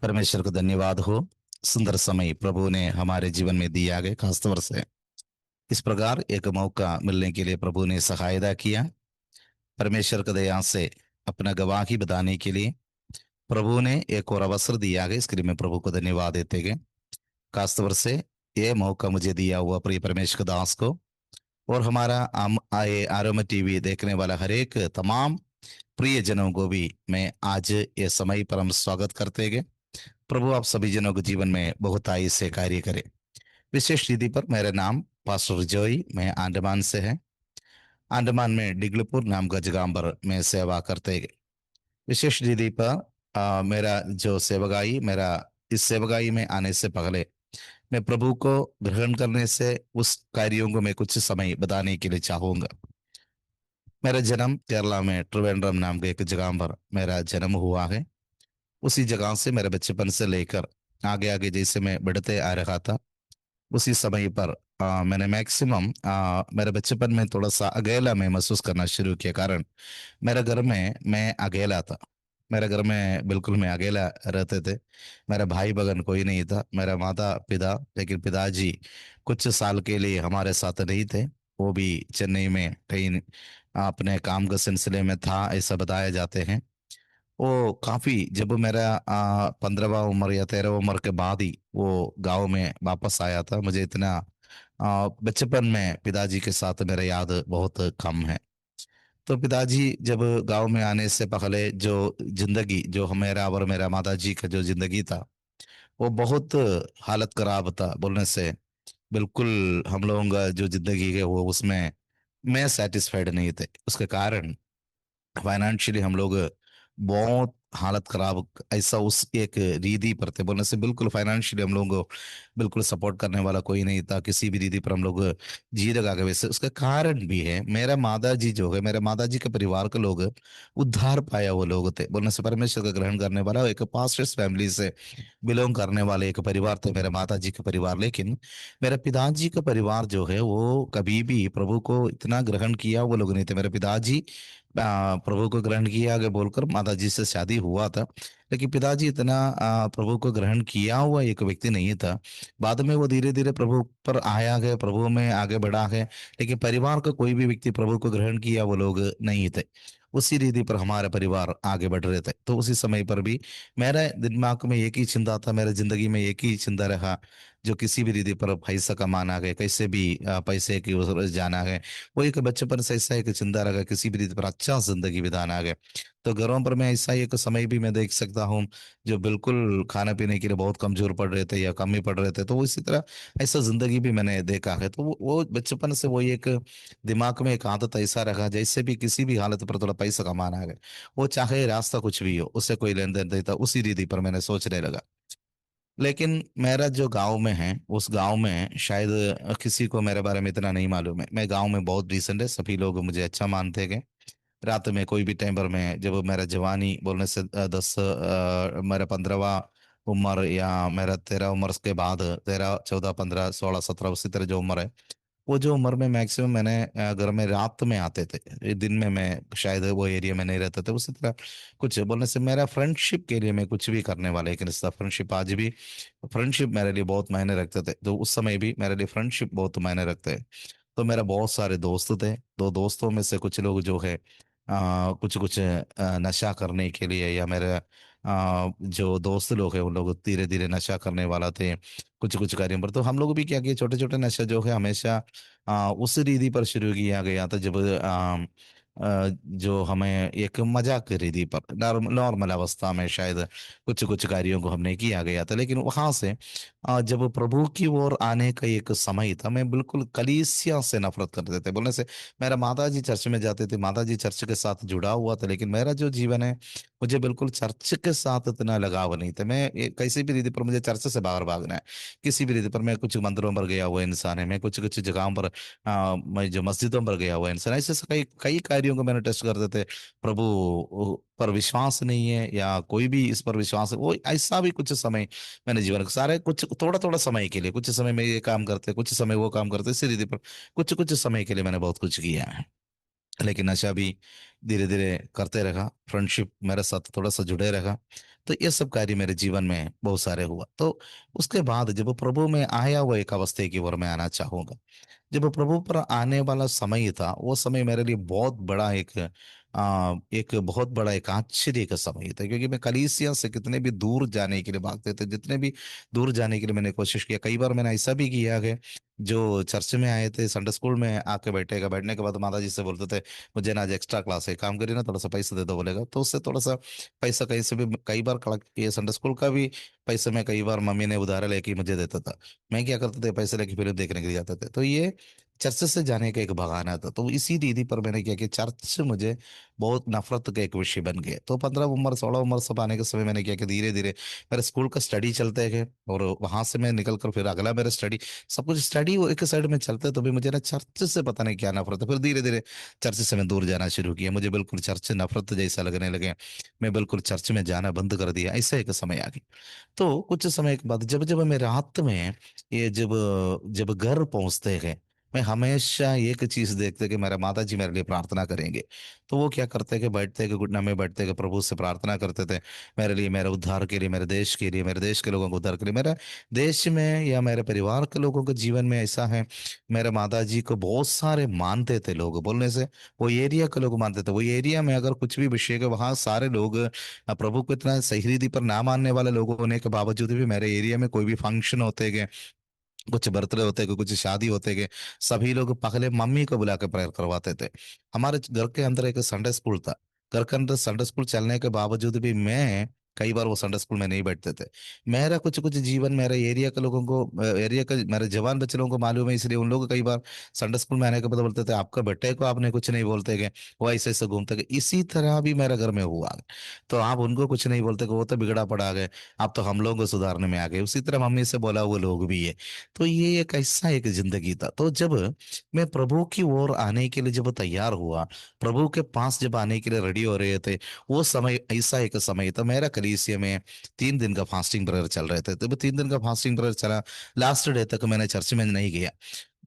परमेश्वर को धन्यवाद हो। सुंदर समय प्रभु ने हमारे जीवन में दिया गया, खासतौर से इस प्रकार एक मौका मिलने के लिए प्रभु ने सहायता किया। परमेश्वर की दया से अपना गवाही बताने के लिए प्रभु ने एक और अवसर दिया गया। इसके लिए मैं प्रभु को धन्यवाद देते गए। खासतौर से ये मौका मुझे दिया हुआ प्रिय परमेश्वर दास को और हमारा आम आए आरोम टीवी देखने वाला हर एक तमाम प्रिय जनों को भी मैं आज ये समय पर हम स्वागत करते गए। प्रभु आप सभी जनों के जीवन में बहुत आयु से कार्य करे। विशेष रीति पर मेरा नाम पास्टर जोई, मैं अंडमान से है। अंडमान में डिगलपुर नाम का जगह में सेवा करते गए। विशेष रीति पर मेरा जो सेवगाई मेरा इस सेवगाई में आने से पहले मैं प्रभु को ग्रहण करने से उस कार्यों को मैं कुछ समय बताने के लिए चाहूंगा। मेरा जन्म केरला में त्रिवेंद्रम नाम के एक जगह पर मेरा जन्म हुआ है। उसी जगह से मेरे बचपन से लेकर आगे आगे जैसे मैं बढ़ते आ रहा था, उसी समय पर मैंने मैक्सिमम मेरे बचपन में थोड़ा सा अकेला मैं महसूस करना शुरू किया। कारण मेरे घर में मैं अकेला था। मेरे घर में बिल्कुल मैं अकेला रहते थे। मेरा भाई बहन कोई नहीं था, मेरा माता पिता, लेकिन पिताजी कुछ साल के लिए हमारे साथ नहीं थे। वो भी चेन्नई में कहीं अपने काम के सिलसिले में था, ऐसा बताया जाते हैं। वो काफी जब मेरा 15वां उम्र या 13वां उम्र के बाद ही वो गांव में वापस आया था। मुझे इतना बचपन में पिताजी के साथ मेरा याद बहुत कम है। तो पिताजी जब गांव में आने से पहले जो जिंदगी जो मेरा और मेरा माता जी का जो जिंदगी था, वो बहुत हालत खराब था बोलने से। बिल्कुल हम लोगों का जो जिंदगी है वो उसमें मैं सेटिस्फाइड नहीं थे। उसके कारण फाइनेंशियली हम लोग बहुत हालत खराब, ऐसा उस एक रीति पर थे बोलने से। बिल्कुल फाइनेंशियली हम लोगों को बिल्कुल सपोर्ट करने वाला कोई नहीं था, किसी भी रीति पर हम लोग जी लगा के। वैसे उसका कारण भी है, मेरा माता जी जो है, मेरे माता जी के परिवार के लोग उद्धार पाया वो लोग थे बोलने से। परमेश्वर का ग्रहण करने वाला एक पास्टर्स फैमिली से बिलोंग करने वाले एक परिवार थे मेरे माता जी का परिवार। लेकिन मेरे पिताजी का परिवार जो है वो कभी भी प्रभु को इतना ग्रहण किया वो लोग नहीं थे। मेरे पिताजी प्रभु को ग्रहण किया आगे बोलकर माता जी से शादी हुआ था, लेकिन पिताजी इतना प्रभु को ग्रहण किया हुआ एक व्यक्ति नहीं था। बाद में वो धीरे धीरे प्रभु पर आया गया, प्रभु में आगे बढ़ा है। लेकिन परिवार का कोई भी व्यक्ति प्रभु को ग्रहण किया वो लोग नहीं थे। उसी रीति पर हमारा परिवार आगे बढ़ रहे थे। तो उसी समय पर भी मेरे दिमाग में एक ही चिंता था, मेरे जिंदगी में एक ही चिंता रहा, जो किसी भी रीति पर पैसा कमाना है, कैसे भी पैसे की ओर जाना है। वो एक बचपन से ऐसा एक चिंता रहा, किसी भी रीति पर अच्छा जिंदगी बिताना है। तो घरों पर मैं ऐसा एक समय भी मैं देख सकता हूँ जो बिल्कुल खाने पीने के लिए बहुत कमजोर पड़ रहे थे या कम ही पड़ रहे थे। तो इसी तरह ऐसा जिंदगी भी मैंने देखा है। तो वो बचपन से वो एक दिमाग में एक आदत ऐसा रखा, जैसे भी किसी भी हालत पर थोड़ा पैसा कमाना है, वो चाहे रास्ता कुछ भी हो, उससे कोई लेन देन नहीं था। उसी रीति पर मैंने सोचने लगा। लेकिन मेरा जो गांव में है, उस गांव में शायद किसी को मेरे बारे में इतना नहीं मालूम है। मैं गांव में बहुत रिसेंट है, सभी लोग मुझे अच्छा मानते हैं। रात में कोई भी टाइम पर मैं, जब मेरा जवानी बोलने से मेरा 15वां उम्र या मेरा 13 उम्र के बाद, 13 14 15 16 17 उसी तरह जो उम्र है, वो जो उम्र में मैक्सिमम मैंने घर में रात में आते थे। ये दिन में मैं शायद वो एरिया में नहीं रहता था। उसी तरह कुछ बोलने से मेरा फ्रेंडशिप के लिए मैं कुछ भी करने वाला एक रिश्ता, फ्रेंडशिप आज भी फ्रेंडशिप मेरे लिए बहुत मायने रखते थे। तो उस समय भी मेरे लिए फ्रेंडशिप बहुत मायने रखते हैं। तो मेरा बहुत सारे दोस्त थे। दो दोस्तों में से कुछ लोग जो है कुछ कुछ नशा करने के लिए, या मेरे जो दोस्त लोग हैं उन लोग धीरे धीरे नशा करने वाला थे कुछ कुछ कार्यों पर। तो हम लोग भी क्या किए, छोटे छोटे नशा जो है हमेशा उस रीति पर शुरू किया गया था जब जो हमें एक मजाक की रीति पर नॉर्मल अवस्था में शायद कुछ कुछ कार्यों को हमने किया गया था। लेकिन वहां से जब प्रभु की ओर आने का एक समय था, मैं बिल्कुल कलीसिया से नफरत करते थे बोलने से। मेरा माता जी चर्च में जाते थे, माता जी चर्च के साथ जुड़ा हुआ था, लेकिन मेरा जो जीवन है, मुझे बिल्कुल चर्च के साथ इतना लगाव नहीं था। कैसी भी रीति पर मुझे चर्च से बाहर भागना है। किसी भी रीति पर मैं कुछ मंदिरों पर गया हुआ इंसान है, मैं कुछ कुछ जगहों पर मैं जो मस्जिदों पर गया हुआ इंसान, ऐसे ऐसे कई कई कार्यों को मैंने टेस्ट करते थे। प्रभु पर विश्वास नहीं है या कोई भी इस पर विश्वास है, वो ऐसा भी कुछ समय मैंने जीवन सारे कुछ थोड़ा थोड़ा समय के लिए, कुछ समय में ये काम करते, कुछ समय वो काम करते, इसी रीति पर कुछ कुछ समय के लिए मैंने बहुत कुछ किया है। लेकिन नशा भी धीरे धीरे करते रहा, फ्रेंडशिप मेरे साथ थोड़ा सा जुड़े रहा। तो ये सब कार्य मेरे जीवन में बहुत सारे हुआ। तो उसके बाद जब प्रभु में आया वो एक अवस्था की ओर मैं आना चाहूंगा। जब प्रभु पर आने वाला समय था, वो समय मेरे लिए बहुत बड़ा एक बहुत बड़ा एक आश्चर्य का समय था, क्योंकि मैं कलीसिया से कितने भी दूर जाने के लिए भागते थे, जितने भी दूर जाने के लिए मैंने कोशिश किया। कई बार मैंने ऐसा भी किया है, जो चर्च में आए थे संडे स्कूल में आके बैठेगा, बैठने के बाद माता जी से बोलते थे मुझे ना आज एक्स्ट्रा क्लास है, काम करिए ना, थोड़ा सा पैसा दे दो, बोलेगा तो उससे थोड़ा सा पैसा कहीं से भी कई बार कलेक्ट किए। संडे स्कूल का भी पैसे में कई बार मम्मी ने उधार लेके मुझे देता था। मैं क्या करते थे, पैसे लेके फिल्म देखने के लिए जाते थे। तो ये चर्च से जाने का एक बहाना था। तो इसी रीति पर मैंने क्या किया, चर्च से मुझे बहुत नफरत का एक विषय बन गया। तो 15 उम्र 16 उम्र सब आने के समय मैंने क्या किया, धीरे धीरे मेरे स्कूल का स्टडी चलते गए, और वहां से मैं निकल कर फिर अगला मेरा स्टडी, सब कुछ स्टडी वो एक साइड में चलते। तो भी मुझे ना चर्च से पता नहीं क्या नफरत है। फिर धीरे धीरे चर्च से मैं दूर जाना शुरू किया, मुझे बिल्कुल चर्च से नफरत जैसा लगने लगे। मैं बिल्कुल चर्च में जाना बंद कर दिया। ऐसा एक समय आ गया। तो कुछ समय के बाद जब जब मैं रात में ये जब जब घर पहुंचते हैं, मैं हमेशा एक चीज देखते कि मेरा माता जी मेरे लिए प्रार्थना करेंगे। तो वो क्या करते कि बैठते कि घुटना में बैठते कि प्रभु से प्रार्थना करते थे मेरे लिए, मेरे उद्धार के लिए, मेरे देश के लिए, मेरे देश के लोगों को उद्धार के लिए। मेरे देश में या मेरे परिवार के लोगों के जीवन में ऐसा है, मेरे माता जी को बहुत सारे मानते थे लोग, बोलने से वो एरिया के लोग मानते थे। वो एरिया में अगर कुछ भी विषय के, वहाँ सारे लोग प्रभु को इतना सही रीति पर ना मानने वाले लोग होने के बावजूद भी मेरे एरिया में कोई भी फंक्शन होते गए, कुछ बर्थडे होते गए, कुछ शादी होते गए, सभी लोग पहले मम्मी को बुला के प्रेयर करवाते थे। हमारे घर के अंदर एक संडे स्कूल था। घर के अंदर संडे स्कूल चलने के बावजूद भी मैं कई बार वो संडे स्कूल में नहीं बैठते थे। मेरा कुछ कुछ जीवन मेरे एरिया के लोगों को, एरिया के मेरे जवान बच्चे लोगों को मालूम है, इसलिए उन लोग कई बार संडे स्कूल में आने के बाद बोलते थे आपका बेटे को आपने कुछ नहीं बोलते गए, वो ऐसे ऐसे घूमते गए। इसी तरह भी मेरे घर में हुआ। तो आप उनको कुछ नहीं बोलते कि वो तो बिगड़ा पड़ा गए, आप तो हम लोगों को सुधारने में आ गए। उसी तरह मम्मी से बोला वो लोग भी है। तो ये एक ऐसा एक जिंदगी था। तो जब मैं प्रभु की ओर आने के लिए जब तैयार हुआ, प्रभु के पास जब आने के लिए रेडी हो रहे थे, वो समय ऐसा एक समय था, मेरा कलीसिया में 3 दिन का फास्टिंग प्रेयर चल रहे थे। तो 3 दिन का फास्टिंग प्रेयर चला, लास्ट डे तक मैंने चर्च में नहीं गया।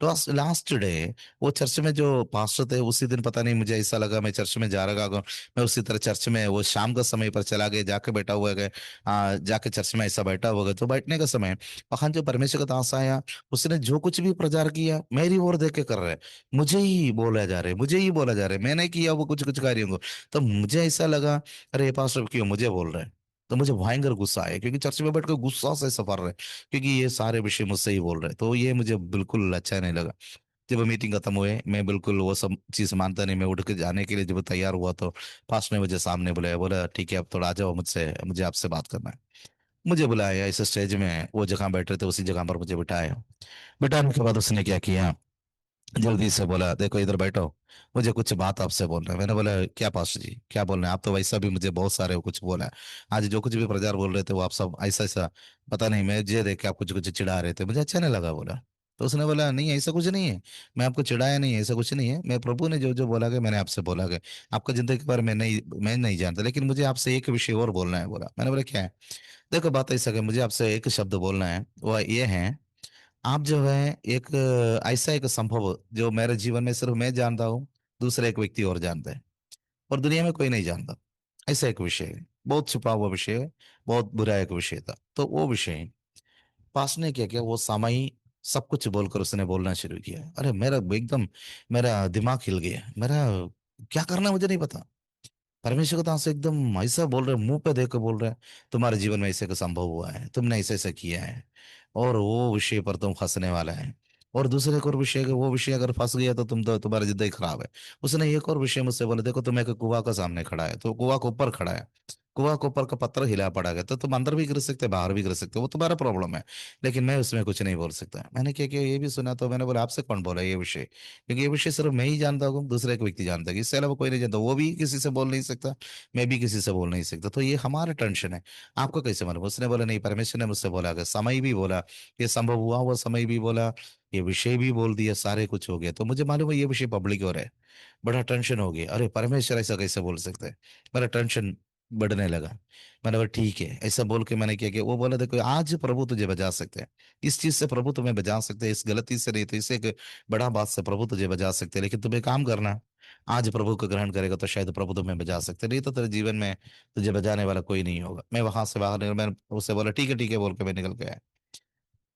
तो लास्ट डे वो चर्च में जो पास्टर थे, उसी दिन पता नहीं मुझे ऐसा लगा मैं चर्च में जा रहा हूँ। मैं उसी तरह चर्च में वो शाम का समय पर चला गया, जाके बैठा हुआ गए, जाके चर्च में ऐसा बैठा हुआ गया। तो बैठने का समय वहां जो परमेश्वर का दास आया, उसने जो कुछ भी प्रचार किया मेरी ओर देख के कर रहे, मुझे ही बोला जा रहे, मुझे ही बोला जा रहे, मैंने किया वो कुछ कुछ कार्यों को। तो मुझे ऐसा लगा अरे ये पास्टर क्यों मुझे बोल रहे हैं। तो मुझे भयंकर गुस्सा आया, क्योंकि चर्च में बैठ कर गुस्सा से सफर रहे, क्योंकि ये सारे विषय मुझसे ही बोल रहे। तो ये मुझे बिल्कुल अच्छा नहीं लगा। जब मीटिंग खत्म हुए, मैं बिल्कुल वो सब चीज मानता नहीं, मैं उठ के जाने के लिए जब तैयार हुआ, तो पास ने मुझे सामने बुलाया, बोला ठीक है अब थोड़ा आ जाओ, मुझसे मुझे आपसे बात करना है। मुझे बुलाया इस स्टेज में, वो जगह बैठ रहे थे उसी जगह पर मुझे बिठाया। बिठाने के बाद उसने क्या किया, जल्दी से बोला देखो इधर बैठो, मुझे कुछ बात आपसे बोलना है। मैंने बोला क्या पास्टर जी क्या बोलना है, आप तो वैसा भी मुझे बहुत सारे कुछ बोला है, आज जो कुछ भी प्रचार बोल रहे थे वो आप सब ऐसा ऐसा, पता नहीं मैं ये देख के आप कुछ कुछ चिढ़ा रहे थे, मुझे अच्छा नहीं लगा। बोला तो उसने बोला नहीं ऐसा कुछ नहीं है, मैं आपको चिढ़ाया नहीं है, ऐसा कुछ नहीं है, मैं प्रभु ने जो जो बोला गया मैंने आपसे बोला गया। आपका जिंदगी के बारे में मैं नहीं जानता, लेकिन मुझे आपसे एक विषय और बोलना है। बोला मैंने बोला क्या है। देखो बात ऐसा है, मुझे आपसे एक शब्द बोलना है, वो ये है, आप जो है एक ऐसा एक संभव जो मेरे जीवन में सिर्फ मैं जानता हूँ, दूसरा एक व्यक्ति और जानता है, और दुनिया में कोई नहीं जानता। ऐसा एक विषय है, बहुत छुपा हुआ विषय है, बहुत बुरा एक विषय था। तो वो विषय पास ने क्या किया, वो सामाई सब कुछ बोलकर उसने बोलना शुरू किया। अरे मेरा एकदम मेरा दिमाग हिल गया, मेरा क्या करना है मुझे नहीं पता। परमेश्वर को तो से एकदम ऐसा बोल रहे, मुंह पे देख के बोल रहे, तुम्हारे जीवन में ऐसे का संभव हुआ है, तुमने ऐसे ऐसा किया है, और वो विषय पर तुम फंसने वाला है। और दूसरे एक और विषय, वो विषय अगर फंस गया तो तुम तो तुम्हारी जिंदगी खराब है। उसने एक और विषय मुझसे बोला, देखो तुम एक कुआ का सामने खड़ा है, तो कुआ के ऊपर खड़ा है, कुआ के ऊपर का पत्थर हिला पड़ा गया, तो तुम अंदर भी गिर सकते बाहर भी गिर सकते, वो तुम्हारा प्रॉब्लम है, लेकिन मैं उसमें कुछ नहीं बोल सकता। मैंने क्या किया ये भी सुना, तो मैंने बोला आपसे कौन बोला ये विषय, क्योंकि ये विषय सिर्फ मैं ही जानता हूँ, दूसरा एक व्यक्ति जानता है, इससे अलावा कोई नहीं जानता, वो भी किसी से बोल नहीं सकता, मैं भी किसी से बोल नहीं सकता। तो ये हमारा टेंशन है, आपको कैसे मालूम। उसने बोला नहीं परमेश्वर ने मुझसे बोला, अगर समय भी बोला, ये संभव हुआ हुआ समय भी बोला, ये विषय भी बोल दिया, सारे कुछ हो गया। तो मुझे मालूम है ये विषय पब्लिक हो रहा है, बड़ा टेंशन हो गया, अरे परमेश्वर ऐसा कैसे बोल सकता है, मेरा टेंशन बढ़ने लगा। मैंने बोला ठीक है, ऐसा बोल के मैंने क्या किया, वो बोला देखो आज प्रभु तुझे बचा सकते हैं, इस चीज से प्रभु तुम्हें बचा सकते हैं, इस गलती से नहीं तो इसे एक बड़ा बात से प्रभु तुझे बचा सकते हैं, लेकिन तुम्हें काम करना है। आज प्रभु को ग्रहण करेगा तो शायद प्रभु तुम्हें बचा सकते, नहीं तो तेरे जीवन में तुझे बचाने वाला कोई नहीं होगा। मैं वहां से बाहर निकल, मैंने उससे बोला ठीक है बोल के मैं निकल गया।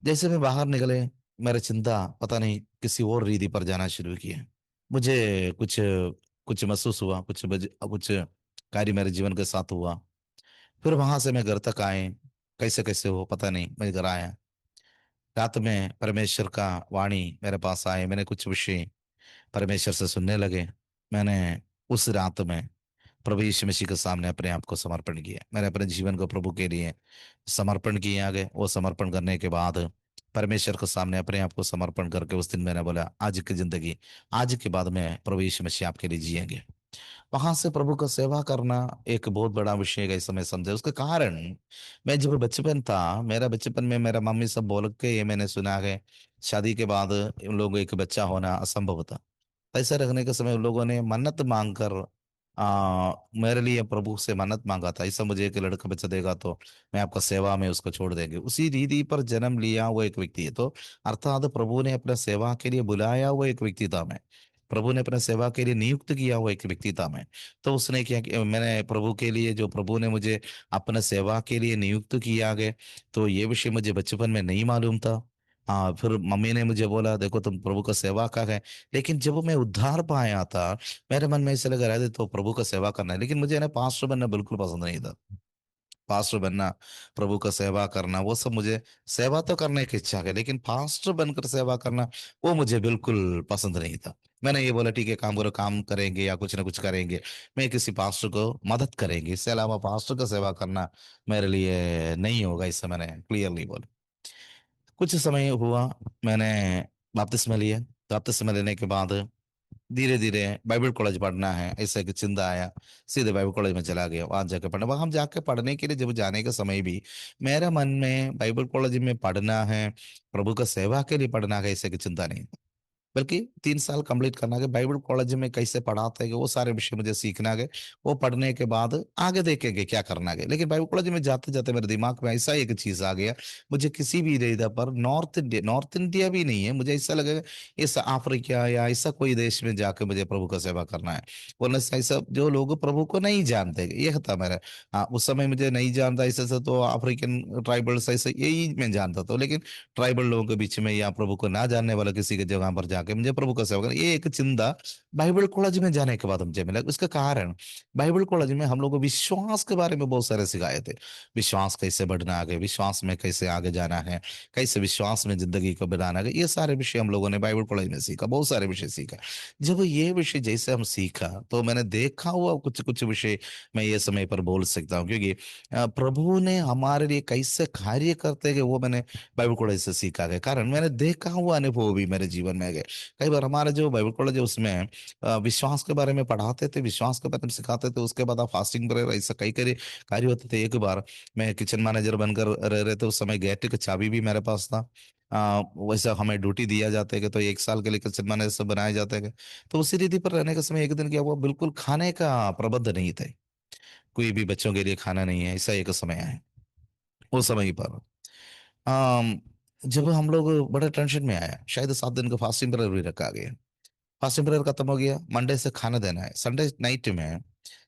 जैसे मैं बाहर निकले, मेरी चिंता पता नहीं किसी और रीति पर जाना शुरू किया। मुझे कुछ कुछ महसूस हुआ, कुछ कार्य मेरे जीवन के साथ हुआ। फिर वहां से मैं घर तक आए, कैसे कैसे हो पता नहीं, मैं घर आया। रात में परमेश्वर का वाणी मेरे पास आए, मैंने कुछ विषय परमेश्वर से सुनने लगे। मैंने उस रात में प्रभु यीशु मसीह के सामने अपने आप को समर्पण किया। मैंने अपने जीवन को प्रभु के लिए समर्पण किया। आगे वो समर्पण करने के बाद परमेश्वर के सामने अपने आप को समर्पण करके उस दिन मैंने बोला, आज की जिंदगी, आज के बाद में प्रभु यीशु मसीह आपके लिए जिएंगे। वहां से प्रभु का सेवा करना एक बहुत बड़ा विषय है, इसे मैं समझा। उसका कारण, मैं जब बचपन था, मेरा बचपन में मेरा मम्मी सब बोल के ये मैंने सुना है, शादी के बाद उन लोगों को एक बच्चा होना असंभव था। पैसा रखने के समय उन लोगों ने मन्नत मांग कर मेरे लिए प्रभु से मन्नत मांगा था, ऐसा मुझे एक लड़का बच्चा देगा तो मैं आपका सेवा में उसको छोड़ देंगे। उसी रीति पर जन्म लिया वो एक व्यक्ति है, तो अर्थात प्रभु ने अपने सेवा के लिए बुलाया हुआ एक व्यक्ति था मैं। प्रभु ने अपने सेवा के लिए नियुक्त किया हुआ एक व्यक्ति था मैं। तो उसने क्या कि मैंने प्रभु के लिए, जो प्रभु ने मुझे अपने सेवा के लिए नियुक्त किया गया, तो ये विषय मुझे बचपन में नहीं मालूम था। हाँ, फिर मम्मी ने मुझे बोला देखो तुम प्रभु का सेवा का है। लेकिन जब मैं उद्धार पाया था, मेरे मन में ऐसा लगा रहा था तो प्रभु का सेवा करना है, लेकिन मुझे ना पास्टर बनना बिल्कुल पसंद नहीं था। पास्टर बनना, प्रभु का सेवा करना, वो सब मुझे, सेवा तो करने की इच्छा है लेकिन पास्टर बनकर सेवा करना वो मुझे बिल्कुल पसंद नहीं था। मैंने ये बोला ठीक है, काम करो, काम करेंगे या कुछ ना कुछ करेंगे, मैं किसी पास्टर को मदद करेंगे, इससे अलावा पास्टर का सेवा करना मेरे लिए नहीं होगा, इससे मैंने क्लियरली बोला। कुछ समय हुआ, मैंने बपतिस्मा लिया। बपतिस्मा लेने के बाद धीरे धीरे बाइबल कॉलेज पढ़ना है, ऐसा एक चिंता आया। सीधे बाइबल कॉलेज में चला गया, वहां जाके पढ़ना। वहां हम जाके पढ़ने के लिए जब जाने का समय भी मेरे मन में बाइबल कॉलेज में पढ़ना है, प्रभु का सेवा के लिए पढ़ना है, ऐसे की चिंता नहीं। बल्कि 3 साल कंप्लीट करना है, बाइबल कॉलेज में कैसे पढ़ाते हैं वो सारे विषय मुझे सीखना है। वो पढ़ने के बाद आगे देखेंगे क्या करना है। लेकिन बाइबल कॉलेज में जाते जाते मेरे दिमाग में ऐसा एक चीज आ गया, मुझे किसी भी जगह पर नॉर्थ इंडिया भी नहीं है, मुझे ऐसा लगेगा इस अफ्रीका या ऐसा कोई देश में जाके मुझे प्रभु का सेवा करना है। बोलने से ऐसा जो लोग प्रभु को नहीं जानते, ये था मेरा। हाँ, उस समय मुझे नहीं जानता ऐसे से, तो अफ्रीकन ट्राइबल्स ऐसे यही मैं जानता था। लेकिन ट्राइबल लोगों के बीच में या प्रभु को ना जानने वाला किसी की जगह पर जाके मुझे प्रभु का सेवा करना, ये एक चिंता बाइबल कॉलेज में जाने के बाद मुझे मिला। उसका कारण, बाइबल कॉलेज में हम लोग को विश्वास के बारे में बहुत सारे सिखाए थे। विश्वास कैसे बढ़ना आगे, विश्वास में कैसे आगे जाना है, कैसे विश्वास में जिंदगी को बनाना है, ये सारे विषय हम लोगों ने बाइबल कॉलेज में सीखा, बहुत सारे विषय सीखा। जब ये विषय जैसे हम सीखा तो मैंने देखा हुआ कुछ कुछ विषय मैं ये समय पर बोल सकता हूँ, क्योंकि प्रभु ने हमारे लिए कैसे कार्य करते हैं वो मैंने बाइबल कॉलेज से सीखा गया। कारण मैंने देखा हुआ अनुभव भी मेरे जीवन में गए। कई बार हमारे जो बाइबल कॉलेज है उसमें विश्वास के बारे में पढ़ाते थे, विश्वास के बारे में सिखाते थे, उसके बाद आप फास्टिंग प्रेयर ऐसा कई कई कार्य होते थे। एक बार मैं किचन मैनेजर बनकर रह रहे थे, उस समय गेट की चाबी भी मेरे पास था। वैसा हमें ड्यूटी दिया जाते हैं तो 1 साल के लिए किचन मैनेजर सब बनाए जाते हैं। तो उसी रीति पर रहने के समय एक दिन क्या हुआ, बिल्कुल खाने का प्रबंध नहीं थे, कोई भी बच्चों के लिए खाना नहीं है, ऐसा एक समय है। उस समय पर अम, जब हम लोग बड़े टेंशन में आया, शायद 7 दिन का फास्टिंग पीरियड भी रखा गया। फास्टिंग पीरियड खत्म हो गया, मंडे से खाना देना है।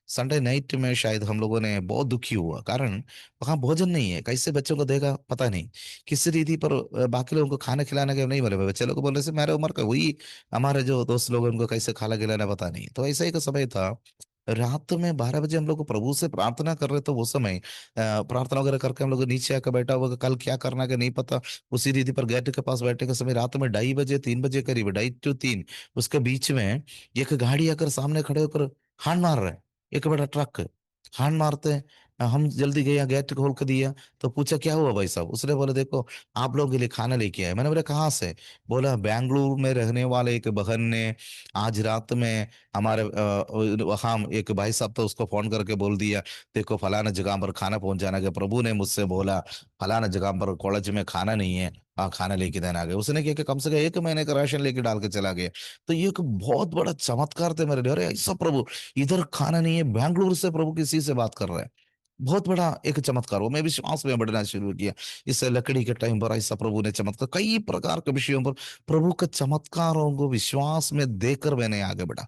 संडे नाइट में शायद हम लोगों ने बहुत दुखी हुआ, कारण वहां भोजन नहीं है, कैसे बच्चों को देगा पता नहीं। किस रीति पर बाकी लोगों को खाना खिलाने के नहीं बोले, बच्चे लोग बोल रहे थे मेरे उम्र का वही, हमारे जो दोस्त लोग हैं, उनको कैसे खाना खिलाना पता नहीं। तो ऐसा ही का समय था, रात में 12 बजे हम लोग प्रभु से प्रार्थना कर रहे थे। वो समय प्रार्थना वगैरह करके हम लोग नीचे आकर बैठा हुआ, कल क्या करना है नहीं पता। उसी रीति पर गेट के पास बैठे के समय रात में 2:30 बजे 3 बजे करीब, 2:30 to 3, उसके बीच में एक गाड़ी आकर सामने खड़े होकर हॉर्न मार रहा है, एक बड़ा ट्रक हॉर्न मारते हैं। हम जल्दी गए, गेट खोल कर दिया। तो पूछा क्या हुआ भाई साहब, उसने बोला देखो आप लोगों के लिए खाना लेके आए। मैंने बोला कहाँ से? बोला बेंगलुरु में रहने वाले एक बहन ने आज रात में हमारे वहाँ एक भाई साहब, तो उसको फोन करके बोल दिया देखो फलाना जगह पर खाना पहुंचाना गया, प्रभु ने मुझसे बोला फलाना जगह पर कॉलेज में खाना नहीं है, खाना लेके देना आ गया। उसने क्या कि कम से कम 1 महीने का राशन लेके डाल के चला गया। तो ये एक बहुत बड़ा चमत्कार थे मेरे लिए, अरे ऐसा प्रभु, इधर खाना नहीं है, बेंगलुरु से प्रभु किसी से बात कर रहा है। बहुत बड़ा एक चमत्कार हो, मैं विश्वास में बढ़ना शुरू किया। इस लकड़ी के टाइम पर ऐसा प्रभु ने चमत्कार, कई प्रकार के विषयों पर प्रभु के चमत्कारों को विश्वास में देकर मैंने आगे बढ़ा।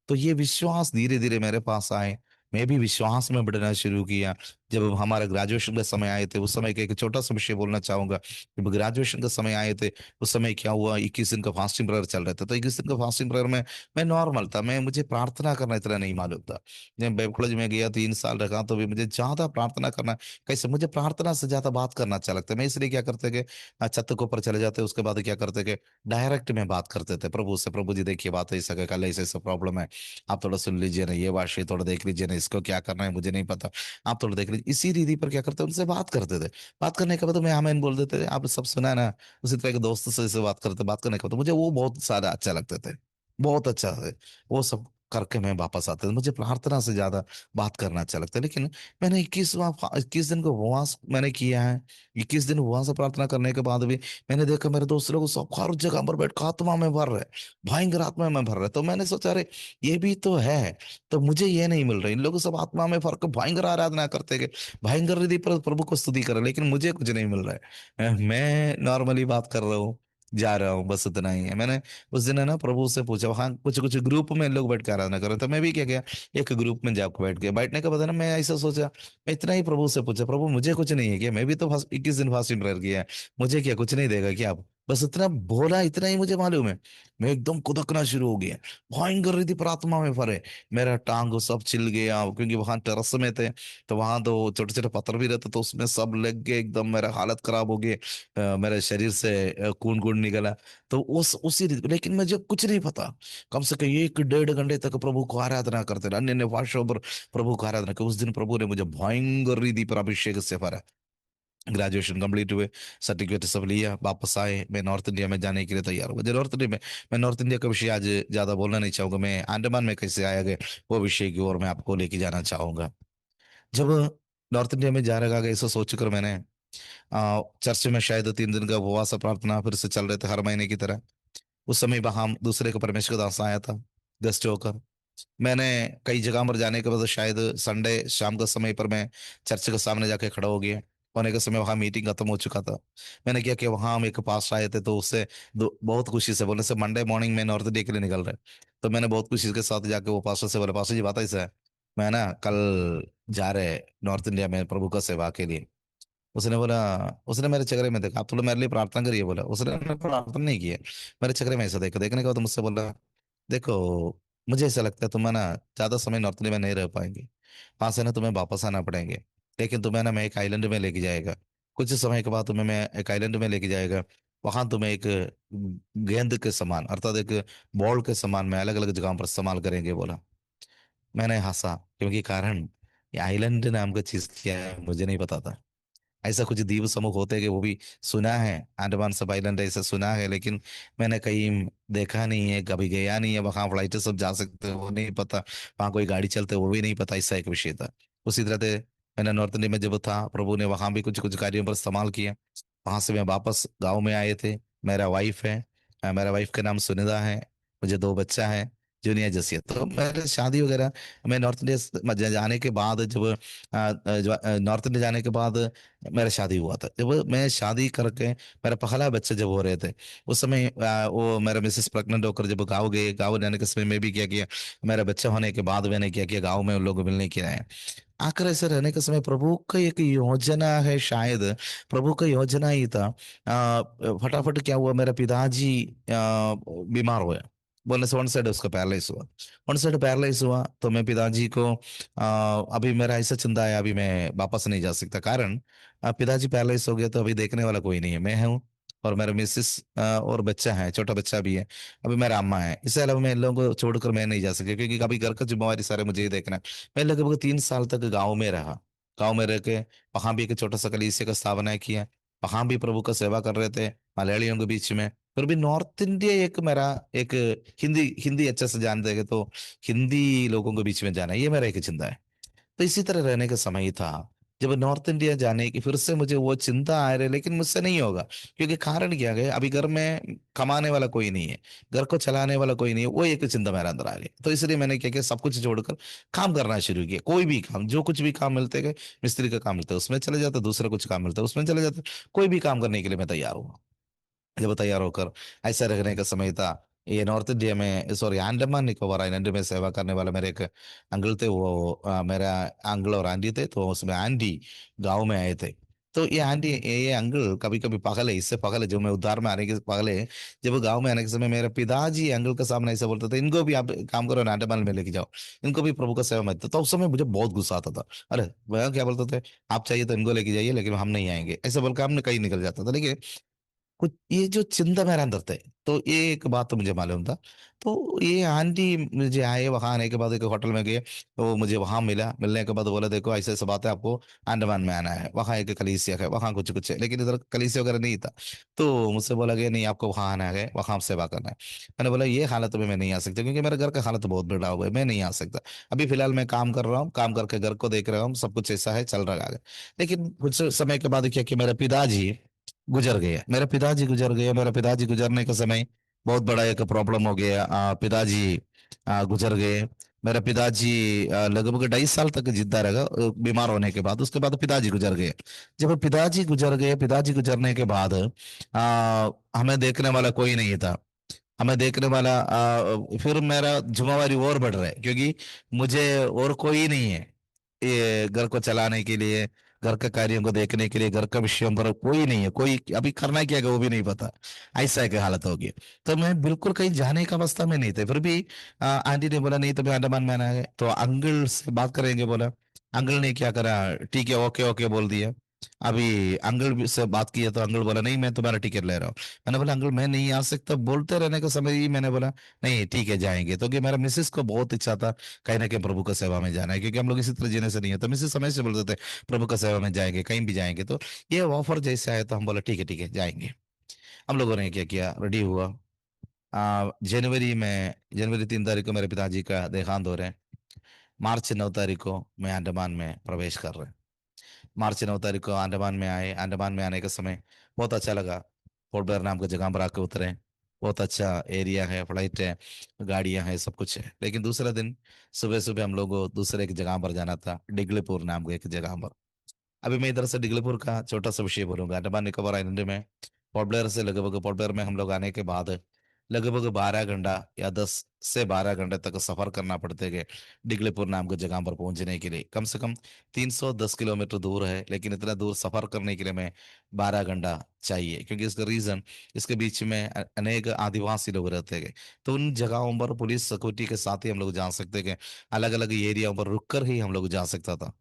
तो ये विश्वास धीरे धीरे मेरे पास आए। मैं भी विश्वास में बढ़ना शुरू किया। जब हमारा ग्रेजुएशन का समय आए थे, उस समय का एक छोटा सा विषय बोलना चाहूंगा। जब ग्रेजुएशन का समय आए थे, उस समय क्या हुआ, 21 दिन का फास्टिंग प्रेयर चल रहा था। तो 21 दिन का फास्टिंग प्रेयर में मैं नॉर्मल था, मैं मुझे प्रार्थना करना इतना नहीं मालूम था। जब बाइबल कॉलेज में गया 3 साल रखा, तो भी मुझे ज्यादा प्रार्थना करना, कैसे मुझे प्रार्थना से ज्यादा बात करना अच्छा लगता है। मैं इसलिए क्या करते कि छत के ऊपर चले जाते, उसके बाद क्या करते कि डायरेक्ट में बात करते थे प्रभु से। प्रभु जी देखिए, बात ऐसा है, कल ऐसा ऐसा प्रॉब्लम है, आप थोड़ा सुन लीजिए ना, ये वाशी थोड़ा देख लीजिए ना, इसको क्या करना है मुझे नहीं पता, आप थोड़ा देख लीजिए। इसी रीति पर क्या करते, उनसे बात करते थे। बात करने के बाद मैं आमीन बोल देते थे। आप सब सुना है ना, उसी तरह के दोस्तों से बात करते, बात करने के बाद मुझे वो बहुत सारा अच्छा लगते थे, बहुत अच्छा है। वो सब करके मैं वापस आते थे। मुझे प्रार्थना से ज्यादा बात करना अच्छा लगता है। लेकिन मैंने 21 दिन का उपवास मैंने किया है। 21 दिन उपवास से प्रार्थना करने के बाद भी मैंने देखा मेरे दोस्त लोग सब हर जगह पर बैठ कर आत्मा में भर रहे, भयंकर आत्मा में भर रहे। तो मैंने सोचा, अरे ये भी तो है, तो मुझे ये नहीं मिल रहा। इन लोग सब आत्मा में भर कर भयंकर आराधना करते गए, भयंकर रिधि पर प्रभु को स्तुति कर रहे, लेकिन मुझे कुछ नहीं मिल रहा है। मैं नॉर्मली बात कर रहा हूँ, जा रहा हूँ, बस इतना ही है। मैंने उस दिन है ना प्रभु से पूछा, वहां कुछ कुछ ग्रुप में लोग बैठ कर आराधना कर रहे थे, मैं भी क्या किया, एक ग्रुप में जाकर बैठ गया। बैठने के बाद है ना मैं ऐसा सोचा, मैं इतना ही प्रभु से पूछा, प्रभु मुझे कुछ नहीं है क्या, मैं भी तो 21 दिन फास्टिंग प्रेयर किया है, मुझे क्या कुछ नहीं देगा क्या आप? बस इतना बोला, इतना ही मुझे मालूम है। मैं एकदम कुदकना शुरू हो गया, भयंकर रीति प्रार्थना में भरे। मेरा टांग सब छिल गया, क्योंकि वहां टेरेस में थे, तो वहां तो छोटे छोटे पत्थर भी रहते, तो उसमें सब लग गए, एकदम मेरा हालत खराब हो गई। मेरे शरीर से खून खून निकला। तो उसी रीति, लेकिन मुझे कुछ नहीं पता। कम से कम 1 डेढ़ घंटे तक प्रभु को आराधना करते रहे, अन्य अन्य भाषाओं पर प्रभु को आराधना कर। उस दिन प्रभु ने मुझे भयंकर रीति पर अभिषेक से भरा। ग्रेजुएशन कंप्लीट हुए, सर्टिफिकेट सब लिया, वापस आए, मैं नॉर्थ इंडिया में जाने के लिए तैयार हुआ। मुझे नॉर्थ इंडिया में, मैं नॉर्थ इंडिया का विषय आज ज्यादा बोलना नहीं चाहूंगा, मैं अंडमान में कैसे आया गया वो विषय की ओर मैं आपको लेके जाना चाहूंगा। जब नॉर्थ इंडिया में जा रहा गया, ऐसा सोचकर मैंने चर्च में शायद 3 दिन का उपवास और प्रार्थना फिर से चल रहे थे, हर महीने की तरह। उस समय वहां दूसरे को परमेश्वर का दास आया था, गेस्ट होकर। मैंने कई जगह पर जाने के बाद शायद संडे शाम का समय पर मैं चर्च के सामने जाके खड़ा हो गया। होने के समय वहां मीटिंग खत्म हो चुका था। मैंने क्या किया, वहां हम एक पास आए थे, तो उससे बहुत खुशी से बोले, से मंडे मॉर्निंग में नॉर्थ इंडिया के लिए निकल रहे। तो मैंने बहुत खुशी के साथ जाके वो पास्टर से बोला, पास्टर जी बात ऐसा है, मैं ना कल जा रहे नॉर्थ इंडिया में प्रभु का सेवा के लिए। उसने बोला, उसने मेरे चेहरे में देखा, आप थोड़ा मेरे लिए प्रार्थना करिए बोला। उसने प्रार्थना नहीं की है, मेरे चेहरे में ऐसा देखा। देखने के बाद मुझसे बोला, देखो मुझे ऐसा लगता है तुम है ना ज्यादा समय नॉर्थ इंडिया में नहीं रह पाएंगे, वहां से ना तुम्हें वापस आना पड़ेंगे। लेकिन तुम्हें ना मैं एक आइलैंड में लेके जाएगा, कुछ समय के बाद तुम्हें मैं एक आइलैंड में लेके जाएगा। वहां तुम्हें एक गेंद के समान, अर्थात एक बॉल के समान में अलग अलग जगहों पर इस्तेमाल करेंगे बोला। मैंने हंसा, क्योंकि कारण ये आइलैंड नाम का चीज क्या है मुझे नहीं पता था। ऐसा कुछ द्वीप समूह होते हैं कि वो भी सुना है, अंडमान सब आइलैंड ऐसा सुना है, लेकिन मैंने कहीं देखा नहीं है, कभी गया नहीं है। वहां फ्लाइट सब जा सकते हैं वो नहीं पता, वहां कोई गाड़ी चलते वो भी नहीं पता, ऐसा एक विषय था। उसी तरह से मैंने नॉर्थ इंडिया में जब था, प्रभु ने वहां भी कुछ कुछ कार्यों पर इस्तेमाल किया। वहां से मैं वापस गाँव में आए थे। मेरा वाइफ है, मेरा वाइफ का नाम सुनिधा है, मुझे 2 बच्चा है, जूनियर जसिया। तो मेरे शादी वगैरह, मैं नॉर्थ इंडिया जाने के बाद, जब नॉर्थ इंडिया जाने के बाद मेरा शादी हुआ था। जब मैं शादी करके मेरा पहला बच्चा जब हो रहे थे, उस समय वो मेरा मिसेस प्रेग्नेंट होकर जब गाँव गए, गाँव जाने के समय में भी क्या किया, मेरा बच्चा होने के बाद मैंने क्या किया, गाँव में उन लोगों को मिलने के लिए आया। आकर ऐसे रहने के समय प्रभु का एक योजना है, शायद प्रभु का योजना ही था। फटाफट क्या हुआ, मेरा पिताजी बीमार हुआ। बोलने से वन साइड उसका पैरालाइज हुआ, वन साइड पैरालाइज हुआ। तो मैं पिताजी को अभी मेरा ऐसा चिंता है, अभी मैं वापस नहीं जा सकता। कारण पिताजी पैरालाइज हो गया तो अभी देखने वाला कोई नहीं है, मैं हूँ और मेरा मिसेस और बच्चा है, छोटा बच्चा भी है। अभी मेरा अम्मा है, इससे अलावा मैं इन लोगों को छोड़कर मैं नहीं जा सकता, क्योंकि कभी घर का जिम्मेवारी सारे मुझे ही देखना है। मैं लगभग 3 साल तक गाँव में रहा। गाँव में रह के वहां भी एक छोटा सा कलीसिया का स्थापना किया। वहां भी प्रभु का सेवा कर रहे थे मलयालियों के बीच में। फिर भी नॉर्थ इंडिया एक मेरा एक हिंदी हिंदी अच्छे से जानते हैं, तो हिंदी लोगों के बीच में जाना ये मेरा एक चिंता है। तो इसी तरह रहने का समय ही था जब नॉर्थ इंडिया जाने की फिर से मुझे वो चिंता आ रही, लेकिन मुझसे नहीं होगा। क्योंकि कारण क्या है, अभी घर में कमाने वाला कोई नहीं है, घर को चलाने वाला कोई नहीं है, वो एक चिंता मेरे अंदर आ गई। तो इसलिए मैंने क्या किया, सब कुछ छोड़कर काम करना शुरू किया। कोई भी काम, जो कुछ भी काम मिलते गए, मिस्त्री का काम मिलता है उसमें चले जाते, दूसरा कुछ काम मिलता है उसमें चले जाते, कोई भी काम करने के लिए मैं तैयार हूँ। जब तैयार होकर ऐसा रहने का समय था, ये नॉर्थ इंडिया में, सॉरी, अंडमान निकोबार आइलैंड में सेवा करने वाला मेरे एक अंकल थे। वो मेरा अंकल और आंटी थे, तो उसमें आंटी गांव में आए थे। तो ये आंटी, ये अंकल कभी कभी पागल है, इससे पागल है जो मैं उद्धार में आने के पागल है। जब वो गांव में आने के समय मेरे पिताजी अंकल के सामने ऐसे बोलते थे, इनको भी आप काम करो ना, अंडमान में लेके जाओ, इनको भी प्रभु का सेवा में। तो उस समय मुझे बहुत गुस्सा आता था। अरे वह क्या बोलते थे, आप चाहिए तो इनको लेके जाइए, लेकिन हम नहीं आएंगे, ऐसे बोलकर हमने कहीं निकल जाता था। लेकिन कुछ ये जो चिंता मेरे अंदर थे, तो ये एक बात तो मुझे मालूम था। तो ये आंटी मुझे आए, वहां आने के बाद एक होटल में गए, तो मुझे वहां मिला। मिलने के बाद बोला, देखो ऐसे ऐसे बात है, आपको अंडमान में आना है, वहां एक कलीसिया है, वहां कुछ कुछ है, लेकिन इधर कलीसिया वगैरह नहीं था। तो मुझसे बोला गया, नहीं आपको वहां आना है, वहां सेवा करना है। मैंने बोला ये हालत में मैं नहीं आ सकता, क्योंकि मेरे घर का हालत बहुत बिगड़ा हुआ है, मैं नहीं आ सकता। अभी फिलहाल मैं काम कर रहा हूँ, काम करके घर को देख रहा हूँ, सब कुछ ऐसा है, चल रहा है। लेकिन कुछ समय के बाद क्या कि मेरे पिताजी गुजर गए, मेरे पिताजी गुजर गए। मेरे पिताजी गुजरने के समय बहुत बड़ा एक प्रॉब्लम हो गया। पिताजी गुजर गए। मेरे पिताजी लगभग 2.5 साल तक जिंदा रहा, बीमार होने के बाद। उसके बाद पिताजी गुजर गए। जब पिताजी गुजर गए, पिताजी गुजरने के बाद हमें देखने वाला कोई नहीं था। हमें देखने वाला फिर मेरा जिम्मेवारी और बढ़ रहा है, क्योंकि मुझे और कोई नहीं है ये घर को चलाने के लिए, घर के कार्यों को देखने के लिए, घर का विषयों पर कोई नहीं है, कोई अभी करना क्या है वो भी नहीं पता। ऐसा की हालत होगी। तो मैं बिल्कुल कहीं जाने का अवस्था में नहीं थे। फिर भी आंटी ने बोला, नहीं तुम्हें अंडमान में आना है तो अंकल से बात करेंगे, बोला। अंकल ने क्या करा, ठीक है, ओके ओके बोल दिया। अभी अंकल से बात की है, तो अंकल बोला, नहीं मैं तुम्हारा टिकट ले रहा हूँ। मैंने बोला, अंकल मैं नहीं आ सकता। बोलते रहने के समय ही मैंने बोला, नहीं ठीक है जाएंगे। तो कि मेरा मिसेस को बहुत इच्छा था कहीं ना कहीं प्रभु का सेवा में जाना है, क्योंकि हम लोग इसी तरह जीने से नहीं है। तो मिसेस समय से बोलते थे प्रभु का सेवा में जाएंगे, कहीं भी जाएंगे। तो ये ऑफर जैसे आया, तो हम बोला ठीक है जाएंगे। हम लोगों ने क्या किया, रेडी हुआ। जनवरी 3 तारीख को मेरे पिताजी का देहांत हो रहे हैं। मार्च 9 तारीख को मैं अंडमान में प्रवेश कर रहे हैं। मार्च 9 तारीख को अंडमान में आए। अंडमान में आने का समय बहुत अच्छा लगा। पोर्ट ब्लेयर नाम की जगह पर आके उतरे। बहुत अच्छा एरिया है, फ्लाइट है, गाड़ियां हैं, सब कुछ है। लेकिन दूसरे दिन सुबह सुबह हम लोग को दूसरे एक जगह पर जाना था, डिगलीपुर नाम के एक जगह पर। अभी मैं इधर से डिगलीपुर का छोटा सा विषय बोलूंगा। अंडमान निकोबार आइलैंड में पोर्ट ब्लेयर से लगभग, पोर्ट ब्लेयर में हम लोग आने के बाद लगभग 12 घंटा या 10 से 12 घंटे तक सफर करना पड़ते गए डिगलीपुर नाम की जगह पर पहुंचने के लिए। कम से कम 310 किलोमीटर दूर है, लेकिन इतना दूर सफर करने के लिए मैं 12 घंटा चाहिए, क्योंकि इसका रीजन, इसके बीच में अनेक आदिवासी लोग रहते गए। तो उन जगहों पर पुलिस सिक्योरिटी के साथ ही हम लोग जा सकते गए। अलग अलग एरिया पर रुक कर ही हम लोग जा सकता था।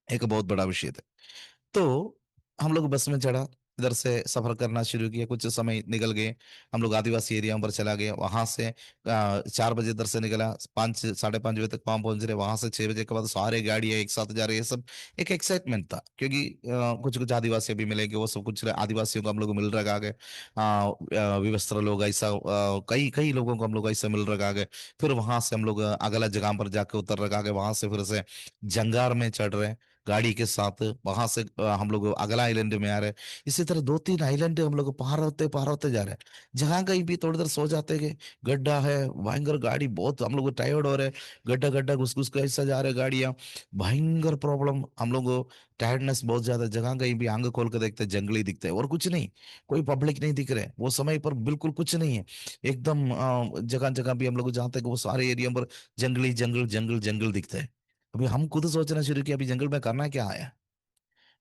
एक बहुत बड़ा विषय था। तो हम लोग बस में चढ़ा, इधर से सफर करना शुरू किया। कुछ समय निकल गए, हम लोग आदिवासी एरिया पर चला गए। वहां से 4 बजे इधर से निकला, 5 साढ़े 5 बजे तक वहां पहुंच रहे। वहां से 6 बजे के बाद सारे गाड़ियां एक साथ जा रही है, सब एक एक्साइटमेंट था, क्योंकि कुछ कुछ आदिवासी भी मिलेंगे, वो सब कुछ आदिवासियों को हम लोग मिल रखा गए। विवस्त्र लोग ऐसा, कई कई लोगों को हम लोग ऐसे मिल रखा गए। फिर वहां से हम लोग अगला जगह पर जाके उतर रखा गए। वहां से फिर से जंगार में चढ़ रहे गाड़ी के साथ। वहां से हम लोग अगला आइलैंड में आ रहे हैं। इसी तरह 2-3 आइलैंड हम लोग पार होते जा रहे हैं। जहां कहीं भी थोड़ी देर सो जाते हैं, गड्ढा है भयंकर, गाड़ी बहुत, हम लोग टायर्ड हो रहे हैं, गड्ढा गड्ढा घुस घुस के ऐसा जा रहे गाड़ियां, भयंकर प्रॉब्लम। हम लोग टायर्डनेस बहुत ज्यादा। जगह कहीं भी आंख खोल के देखते हैं, जंगली दिखते हैं और कुछ नहीं, कोई पब्लिक नहीं दिख रहे वो समय पर, बिल्कुल कुछ नहीं है। एकदम जगह जगह भी हम लोग जानते हैं कि वो सारे एरिया पर जंगली जंगल जंगल जंगल दिखते हैं। अभी हम खुद सोचना शुरू किया, अभी जंगल में करना क्या आया।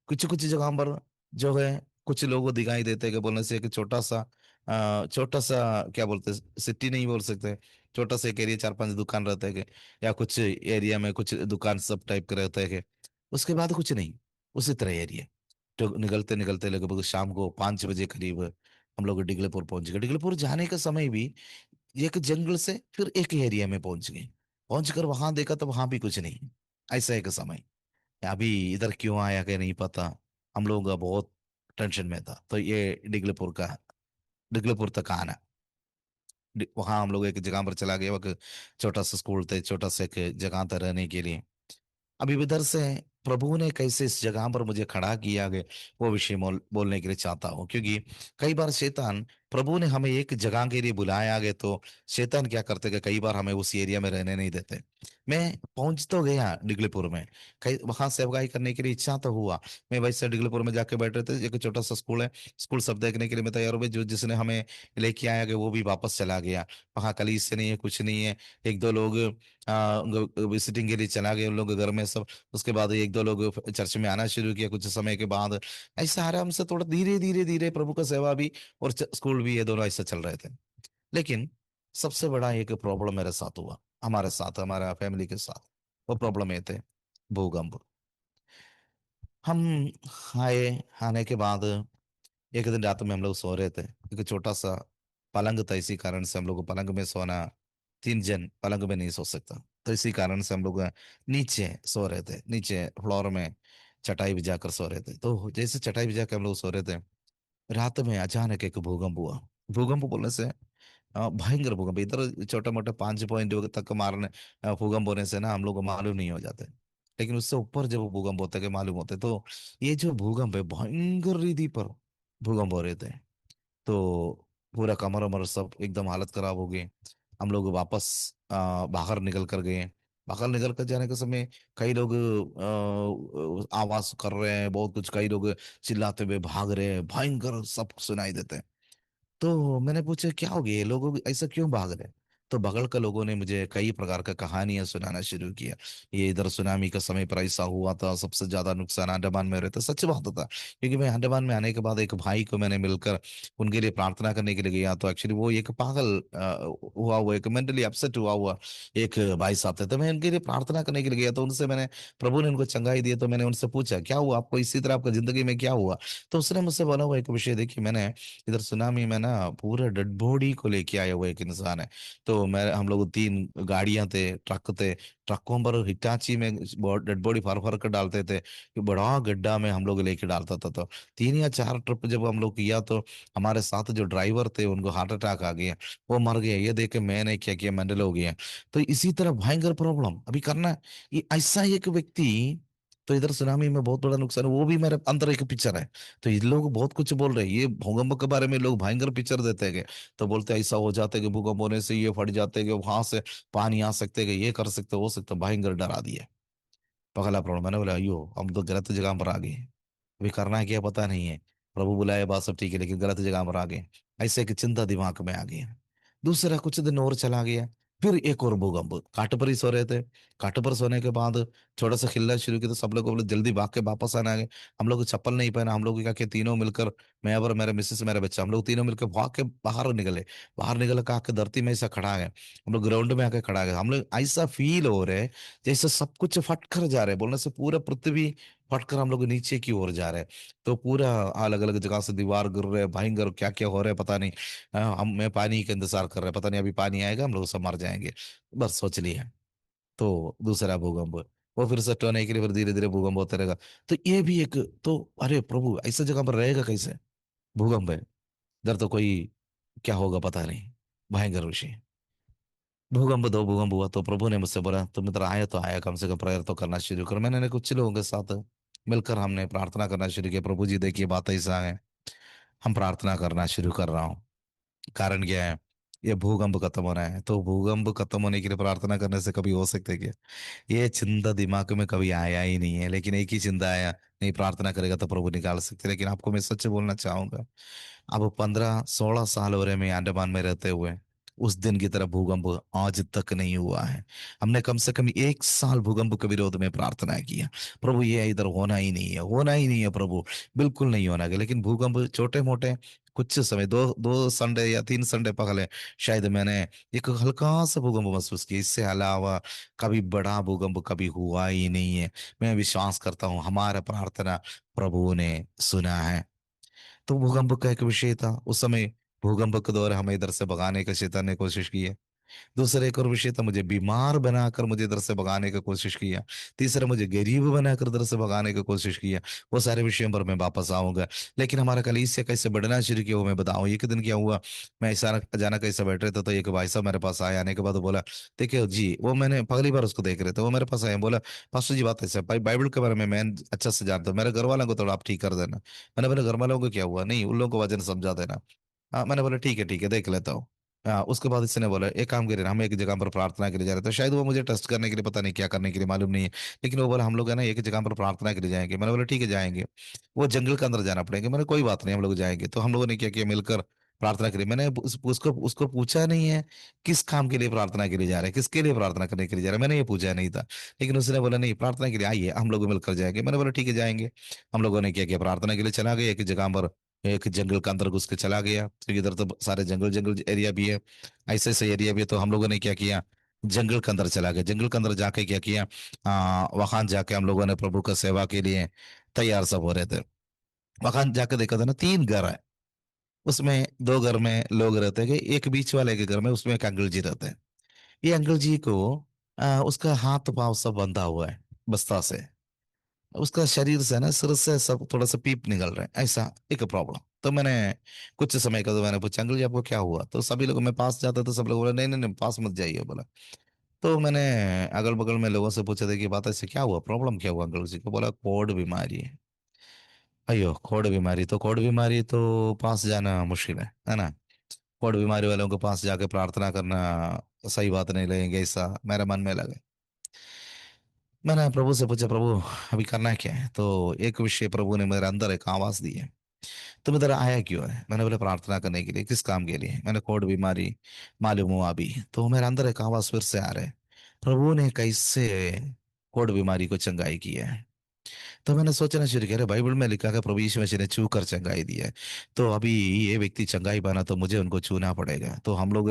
कुछ कुछ जगह पर जो है, कुछ लोगों को दिखाई देते हैं कि बोलने से कि छोटा सा क्या बोलते हैं, सिटी नहीं बोल सकते, छोटा सा एक एरिया, 4-5 दुकान रहते हैं कि, या कुछ एरिया में कुछ दुकान सब टाइप के रहते हैं कि, उसके बाद कुछ नहीं, उसी तरह एरिया। तो निकलते निकलते लगभग शाम को 5 बजे करीब हम लोग डिगलीपुर पहुंच गए। डिगलीपुर जाने का समय भी एक जंगल से फिर एक एरिया में पहुंच गए। पहुंच कर वहां देखा तो वहां भी कुछ नहीं। ऐसा एक समय, अभी इधर क्यों आया कि नहीं पता। हम लोग का बहुत टेंशन में था। तो ये डिगलीपुर तक आना। वहां हम लोग एक जगह पर चला गया, एक छोटा सा स्कूल थे, छोटा सा एक जगह था रहने के लिए। अभी इधर से प्रभु ने कैसे इस जगह पर मुझे खड़ा किया गया, वो विषय बोलने के लिए चाहता हूँ। क्योंकि कई बार शैतान, प्रभु ने हमें एक जगह के लिए बुलाया गया, तो शैतान क्या करते कि कई बार हमें उस एरिया में रहने नहीं देते। मैं पहुंच तो गया डिगलीपुर में, कई वहां सेवकाई करने के लिए इच्छा तो हुआ। मैं वैसे डिगलीपुर में जाके बैठे थे, एक छोटा सा स्कूल है, स्कूल सब देखने के लिए मैं तैयार हुए। जो जिसने हमें लेके आया गया वो भी वापस चला गया। वहां कलीस से नहीं है, कुछ नहीं है। एक दो लोग विजिटिंग के लिए चला गए उन लोग घर में सब। उसके बाद एक दो लोग चर्च में आना शुरू किया कुछ समय के बाद। ऐसा आराम से थोड़ा धीरे धीरे धीरे प्रभु का सेवा भी और स्कूल भी, ये दोनों ऐसा चल रहे थे। लेकिन सबसे बड़ा एक प्रॉब्लम मेरे साथ हुआ, हमारे साथ, हमारा फैमिली के साथ। वो प्रॉब्लम ये थे, भूकंप। हम आए, आने के बाद एक दिन रात में हम लोग सो रहे थे। एक छोटा सा पलंग था, इसी कारण से हम लोग को पलंग में सोना, तीन जन पलंग में नहीं सो सकता, तो इसी कारण से हम लोग नीचे सो रहे थे, नीचे फ्लोर में चटाई बिछा कर सो रहे थे। तो जैसे चटाई बिछा के हम लोग सो रहे थे, रात में अचानक एक भूकंप हुआ। भूकंप बोलने से भयंकर भूकंप, इधर छोटा मोटा 5 पॉइंट तक मारने भूकंप होने से ना हम लोग को मालूम नहीं हो जाते। लेकिन उससे ऊपर जब भूकंप होते के मालूम होते, तो ये जो भूकंप है भयंकर रीति पर भूकंप हो रहे थे। तो पूरा कमर वमर सब एकदम हालत खराब हो गई। हम लोग वापस बाहर निकल कर गए। बाहर निकल कर जाने के समय कई लोग आवाज कर रहे हैं बहुत कुछ, कई लोग चिल्लाते हुए भाग रहे हैं, भयंकर सब सुनाई देते हैं। तो मैंने पूछा क्या हो गया, ये लोग ऐसा क्यों भाग रहे हैं? तो बगल के लोगों ने मुझे कई प्रकार का कहानियां सुनाना शुरू किया। ये इधर सुनामी का समय पर ऐसा हुआ था, सबसे ज्यादा नुकसान अंडमान में रहता। सच बात था, क्योंकि मैं अंडमान में आने के बाद एक भाई को मैंने मिलकर उनके लिए प्रार्थना करने के लिए गया। तो एक्चुअली वो एक पागल हुआ हुआ, एक मेंटली अपसेट हुआ हुआ एक भाई साहब थे। तो मैं उनके लिए प्रार्थना करने के लिए गया, तो उनसे मैंने, प्रभु ने उनको चंगाई दी। तो मैंने उनसे पूछा क्या हुआ आपको, इसी तरह आपका जिंदगी में क्या हुआ? तो उसने मुझसे बोला हुआ एक विषय, देखिए मैंने इधर सुनामी में ना पूरे डेड बॉडी को लेके आया हुआ एक इंसान है। तो मैं, हम लोग तीन गाड़ियां थे, ट्रक थे, ट्रकों पर हिटाची में डेड बॉडी भर भर कर डालते थे, कि बड़ा गड्ढा में हम लोग लेके डालता था। तो 3 या 4 ट्रिप जब हम लोग किया, तो हमारे साथ जो ड्राइवर थे उनको हार्ट अटैक आ गया, वो मर गए। ये देख के मैंने क्या किया, मेंटल हो गया। तो इसी तरह भयंकर प्रॉब्लम अभी करना है। ये ऐसा एक व्यक्ति, तो इधर सुनामी में बहुत बड़ा नुकसान है, वो भी मेरे अंदर एक पिक्चर है। तो ये लोग बहुत कुछ बोल रहे हैं, ये भूकंप के बारे में लोग भयंकर पिक्चर देते हैं। तो बोलते हैं ऐसा हो जाता है कि भूकंप होने से ये फट जाते हैं, कि वहां से पानी आ सकते हैं, कि ये कर सकते हो सकते, भयंकर डरा दिया। पगला प्रॉब्लम। मैंने बोला अयो हम तो गलत जगह पर आ गए, अभी करना है क्या पता नहीं है। प्रभु बुलाए बात सब ठीक है, लेकिन गलत जगह पर आ गए। ऐसे एक चिंता दिमाग में आ गई। दूसरा कुछ दिन और चला गया, फिर एक और भूकंप। काट पर ही सो रहे थे। काट पर सोने के बाद छोटा सा खिलना शुरू किया, तो सब लोग बोले जल्दी भाग के वापस आना है। हम लोग चप्पल नहीं पहना, हम लोग क्या किया, तीनों मिलकर, मैं और मेरे मिसेस मेरा बच्चा, हम लोग तीनों मिलकर भाग के बाहर निकले। बाहर निकल के आके धरती में ऐसा खड़ा है, हम लोग ग्राउंड में आके खड़ा है। हम लोग ऐसा फील हो रहे हैं जैसे सब कुछ फट कर जा रहे हैं, बोलने से पूरा पृथ्वी फटकर हम लोग नीचे की ओर जा रहे हैं। तो पूरा अलग अलग जगह से दीवार गिर रहे हैं, भयंकर क्या क्या हो रहा है पता नहीं। हम मैं पानी का इंतजार कर रहे हैं, पता नहीं अभी पानी आएगा हम लोग सब मर जाएंगे, बस सोच लिया। तो दूसरा भूकंप, वो फिर से टोने के लिए फिर धीरे धीरे भूकंप होता रहेगा। तो ये भी एक, तो अरे प्रभु ऐसा जगह पर रहेगा कैसे, भूकंप है इधर तो कोई, क्या होगा पता नहीं, भयंकर विषय। भूकंप, दो भूकंप हुआ, तो प्रभु ने मुझसे बोला तुम इधर आया तो आया, कम से कम प्रेयर तो करना शुरू करो। मैंने कुछ लोगों के साथ मिलकर हमने प्रार्थना करना शुरू किया, प्रभु जी देखिए बात ऐसा है, हम प्रार्थना करना शुरू कर रहा हूँ। कारण क्या है, ये भूकंप खत्म होना है। तो भूकंप खत्म होने के लिए प्रार्थना करने से कभी हो सकता है क्या? ये चिंता दिमाग में कभी आया ही नहीं है। लेकिन एक ही चिंता आया, नहीं प्रार्थना करेगा तो प्रभु निकाल सकते हैं। लेकिन आपको मैं सच बोलना चाहूंगा, अब 15-16 साल हो रहे मैं अंडमान में रहते हुए, उस दिन की तरह भूकंप आज तक नहीं हुआ है। हमने कम से कम 1 साल भूकंप के विरोध में प्रार्थना किया, प्रभु ये इधर होना ही नहीं है, होना ही नहीं है प्रभु, बिल्कुल नहीं होना है। लेकिन भूकंप छोटे मोटे, कुछ समय, दो दो संडे या 3 संडे पहले शायद मैंने एक हल्का सा भूकंप महसूस किया, इससे अलावा कभी बड़ा भूकंप कभी हुआ ही नहीं है। मैं विश्वास करता हूँ हमारा प्रार्थना प्रभु ने सुना है। तो भूकंप का एक विषय था उस समय। भूकंप के दौरान हमें इधर से भगाने का शैतान ने कोशिश की है। दूसरा एक और विषय था, मुझे बीमार बनाकर मुझे इधर से भगाने की कोशिश किया। तीसरा, मुझे गरीब बनाकर इधर से भगाने की कोशिश किया। वो सारे विषयों पर मैं वापस आऊंगा। लेकिन हमारा कलीसिया कैसे बढ़ना शुरू किया वो मैं बताऊं। एक दिन क्या हुआ, मैं ऐसा अचानक कैसे बैठ रहे थे, तो एक भाई साहब मेरे पास आए। आने के बाद वो बोला देखिए जी, वो मैंने पहली बार उसको देख रहे थे, वो मेरे पास आए, बोला पास्टर जी बात ऐसे भाई, बाइबल के बारे में मैं अच्छा से जानता हूँ, मेरे घर वालों को थोड़ा आप ठीक कर देना। मैंने बोला घर वालों को क्या हुआ, नहीं उन लोगों को वजन समझा देना। हाँ, मैंने बोला ठीक है देख लेता हूँ। उसके बाद इसने बोला एक काम करिए ना, हम एक जगह पर प्रार्थना के लिए जा रहे थे, शायद वो मुझे टेस्ट करने के लिए, पता नहीं क्या करने के लिए, मालूम नहीं है। लेकिन वो बोला हम लोग है ना एक जगह पर प्रार्थना के लिए जाएंगे। मैंने बोला ठीक है जाएंगे। वो जंगल के अंदर जाना पड़ेगा। मैंने कोई बात नहीं, हम लोग जाएंगे। तो हम लोगों ने क्या किया, मिलकर प्रार्थना करी। मैंने उसको उसको पूछा नहीं है किस काम के लिए प्रार्थना के लिए जा रहे हैं, किसके लिए प्रार्थना करने के लिए जा रहे हैं, मैंने ये पूछा नहीं था। लेकिन उसने बोला नहीं, प्रार्थना के लिए आइए, हम लोग मिलकर जाएंगे। मैंने बोला ठीक है जाएंगे। हम लोगों ने क्या किया, प्रार्थना के लिए चला गए एक जगह पर। एक जंगल के अंदर घुस के चला गया, क्योंकि इधर तो सारे जंगल जंगल एरिया भी है, ऐसे ऐसे एरिया भी है। तो हम लोगों ने क्या किया, जंगल के अंदर चला गया। जंगल के अंदर जाके क्या किया, वहां जाके हम लोगों ने प्रभु का सेवा के लिए तैयार सब हो रहे थे। वहां जाके देखा था ना, 3 घर है। उसमें 2 घर में लोग रहते हैं, एक बीच वाले के घर में उसमें एक अंकल जी रहते हैं। ये अंकल जी को उसका हाथ पांव सब बंधा हुआ है बस्ता से। उसका शरीर से ना, सिर से सब थोड़ा सा पीप निकल रहे हैं, ऐसा एक प्रॉब्लम। तो मैंने कुछ समय का, तो मैंने पूछा अंकल जी आपको क्या हुआ। तो सभी लोग, मैं पास जाता तो सब लोग बोले नहीं नहीं नहीं पास मत जाइए बोला। तो मैंने अगल बगल में लोगों से पूछा था कि बात ऐसे क्या हुआ, प्रॉब्लम क्या हुआ अंकल जी को। बोला कोढ़ बीमारी है। अयो कोढ़ बीमारी, तो कोढ़ बीमारी तो पास जाना मुश्किल है ना। कोढ़ बीमारी वालों के पास जाके प्रार्थना करना सही बात नहीं लगेगी, ऐसा मेरे मन में लगा। मैंने प्रभु से पूछा प्रभु अभी करना क्या है। तो एक विषय प्रभु ने मेरे अंदर एक आवाज दी है। तुम इधर आया क्यों है। मैंने बोला प्रार्थना करने के लिए। किस काम के लिए। मैंने कोढ़ बीमारी मालूम हुआ अभी। तो मेरे अंदर एक आवाज फिर से आ रहा है, प्रभु ने कैसे कोढ़ बीमारी को चंगाई किया है। तो मैंने सोचना शुरू किया, अरे बाइबल में लिखा है प्रभु यीशु मसीह ने छू कर चंगाई दी है। तो अभी ये व्यक्ति चंगाई बना तो मुझे उनको छूना पड़ेगा। तो हम लोग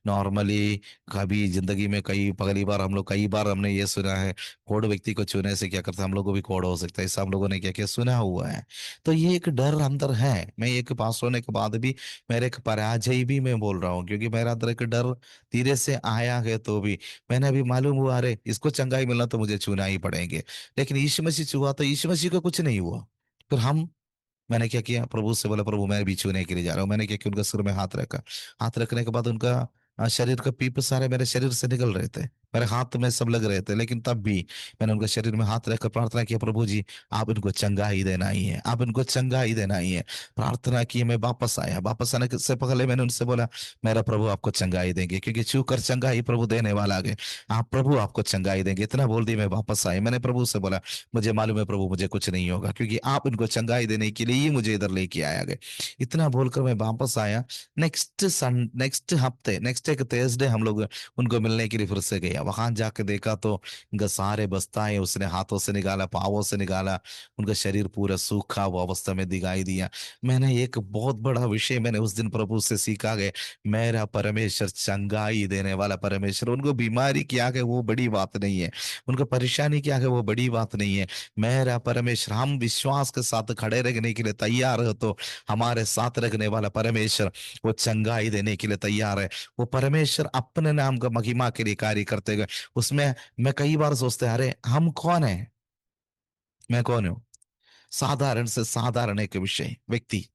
नॉर्मली कभी जिंदगी में कई पहली बार हम लोग, कई बार हमने ये सुना है कोढ़ व्यक्ति को छूने से क्या करता है, हम लोग को भी कोढ़ हो सकता है। ऐसा हम लोगों ने क्या किया, सुना हुआ है। तो ये एक डर अंदर है। मैं एक पास होने के बाद भी मेरे एक पराजय भी मैं बोल रहा हूँ, क्योंकि मेरा अंदर एक डर धीरे से आया है। तो भी मैंने अभी मालूम हुआ अरे इसको चंगाई मिलना तो मुझे छूना ही पड़ेंगे। लेकिन यीशु मसीह छुआ तो यीशु मसीह को कुछ नहीं हुआ। फिर हम, मैंने क्या किया, प्रभु से बोला प्रभु मैं भी छूने के लिए जा रहा हूँ। मैंने क्या किया, उनका सिर में हाथ रखा। हाथ रखने के बाद उनका शरीर का पीप सारे मेरे शरीर से निकल रहे थे, मेरे हाथ में सब लग रहे थे। लेकिन तब भी मैंने उनके शरीर में हाथ रखकर प्रार्थना किया, प्रभु जी आप इनको चंगा ही देना ही है, आप इनको चंगा ही देना ही है। प्रार्थना की, मैं वापस आया। वापस आने से पहले मैंने उनसे बोला मेरा प्रभु आपको चंगाई देंगे, क्योंकि छू कर चंगाई प्रभु देने वाला है। आप प्रभु आपको चंगाई देंगे, इतना बोल दिया। मैं वापस आया। मैंने प्रभु से बोला मुझे मालूम है प्रभु मुझे कुछ नहीं होगा, क्योंकि आप इनको चंगाई देने के लिए ही मुझे इधर लेके आया गए। इतना बोलकर मैं वापस आया। नेक्स्ट हफ्ते, नेक्स्ट एक थर्सडे हम लोग उनको मिलने के लिए फिर से गया। वहां जाके देखा तो उनका सारे बस्ताएं उसने हाथों से निकाला, पावों से निकाला। उनका शरीर पूरा सूखा हुआ अवस्था में दिखाई दिया। मैंने एक बहुत बड़ा विषय मैंने उस दिन प्रभु से सीखा गया, मेरा परमेश्वर चंगाई देने वाला परमेश्वर। उनको बीमारी क्या है वो बड़ी बात नहीं है, उनको परेशानी क्या है वो बड़ी बात नहीं है। मेरा परमेश्वर, हम विश्वास के साथ खड़े रहने के लिए तैयार हो तो हमारे साथ रखने वाला परमेश्वर वो चंगाई देने के लिए तैयार है। वो परमेश्वर अपने नाम का महिमा के लिए कार्य करते गए। उसमें मैं कई बार सोचते हैं अरे हम कौन है, मैं कौन हूं। साधारण से साधारण एक विषय व्यक्ति,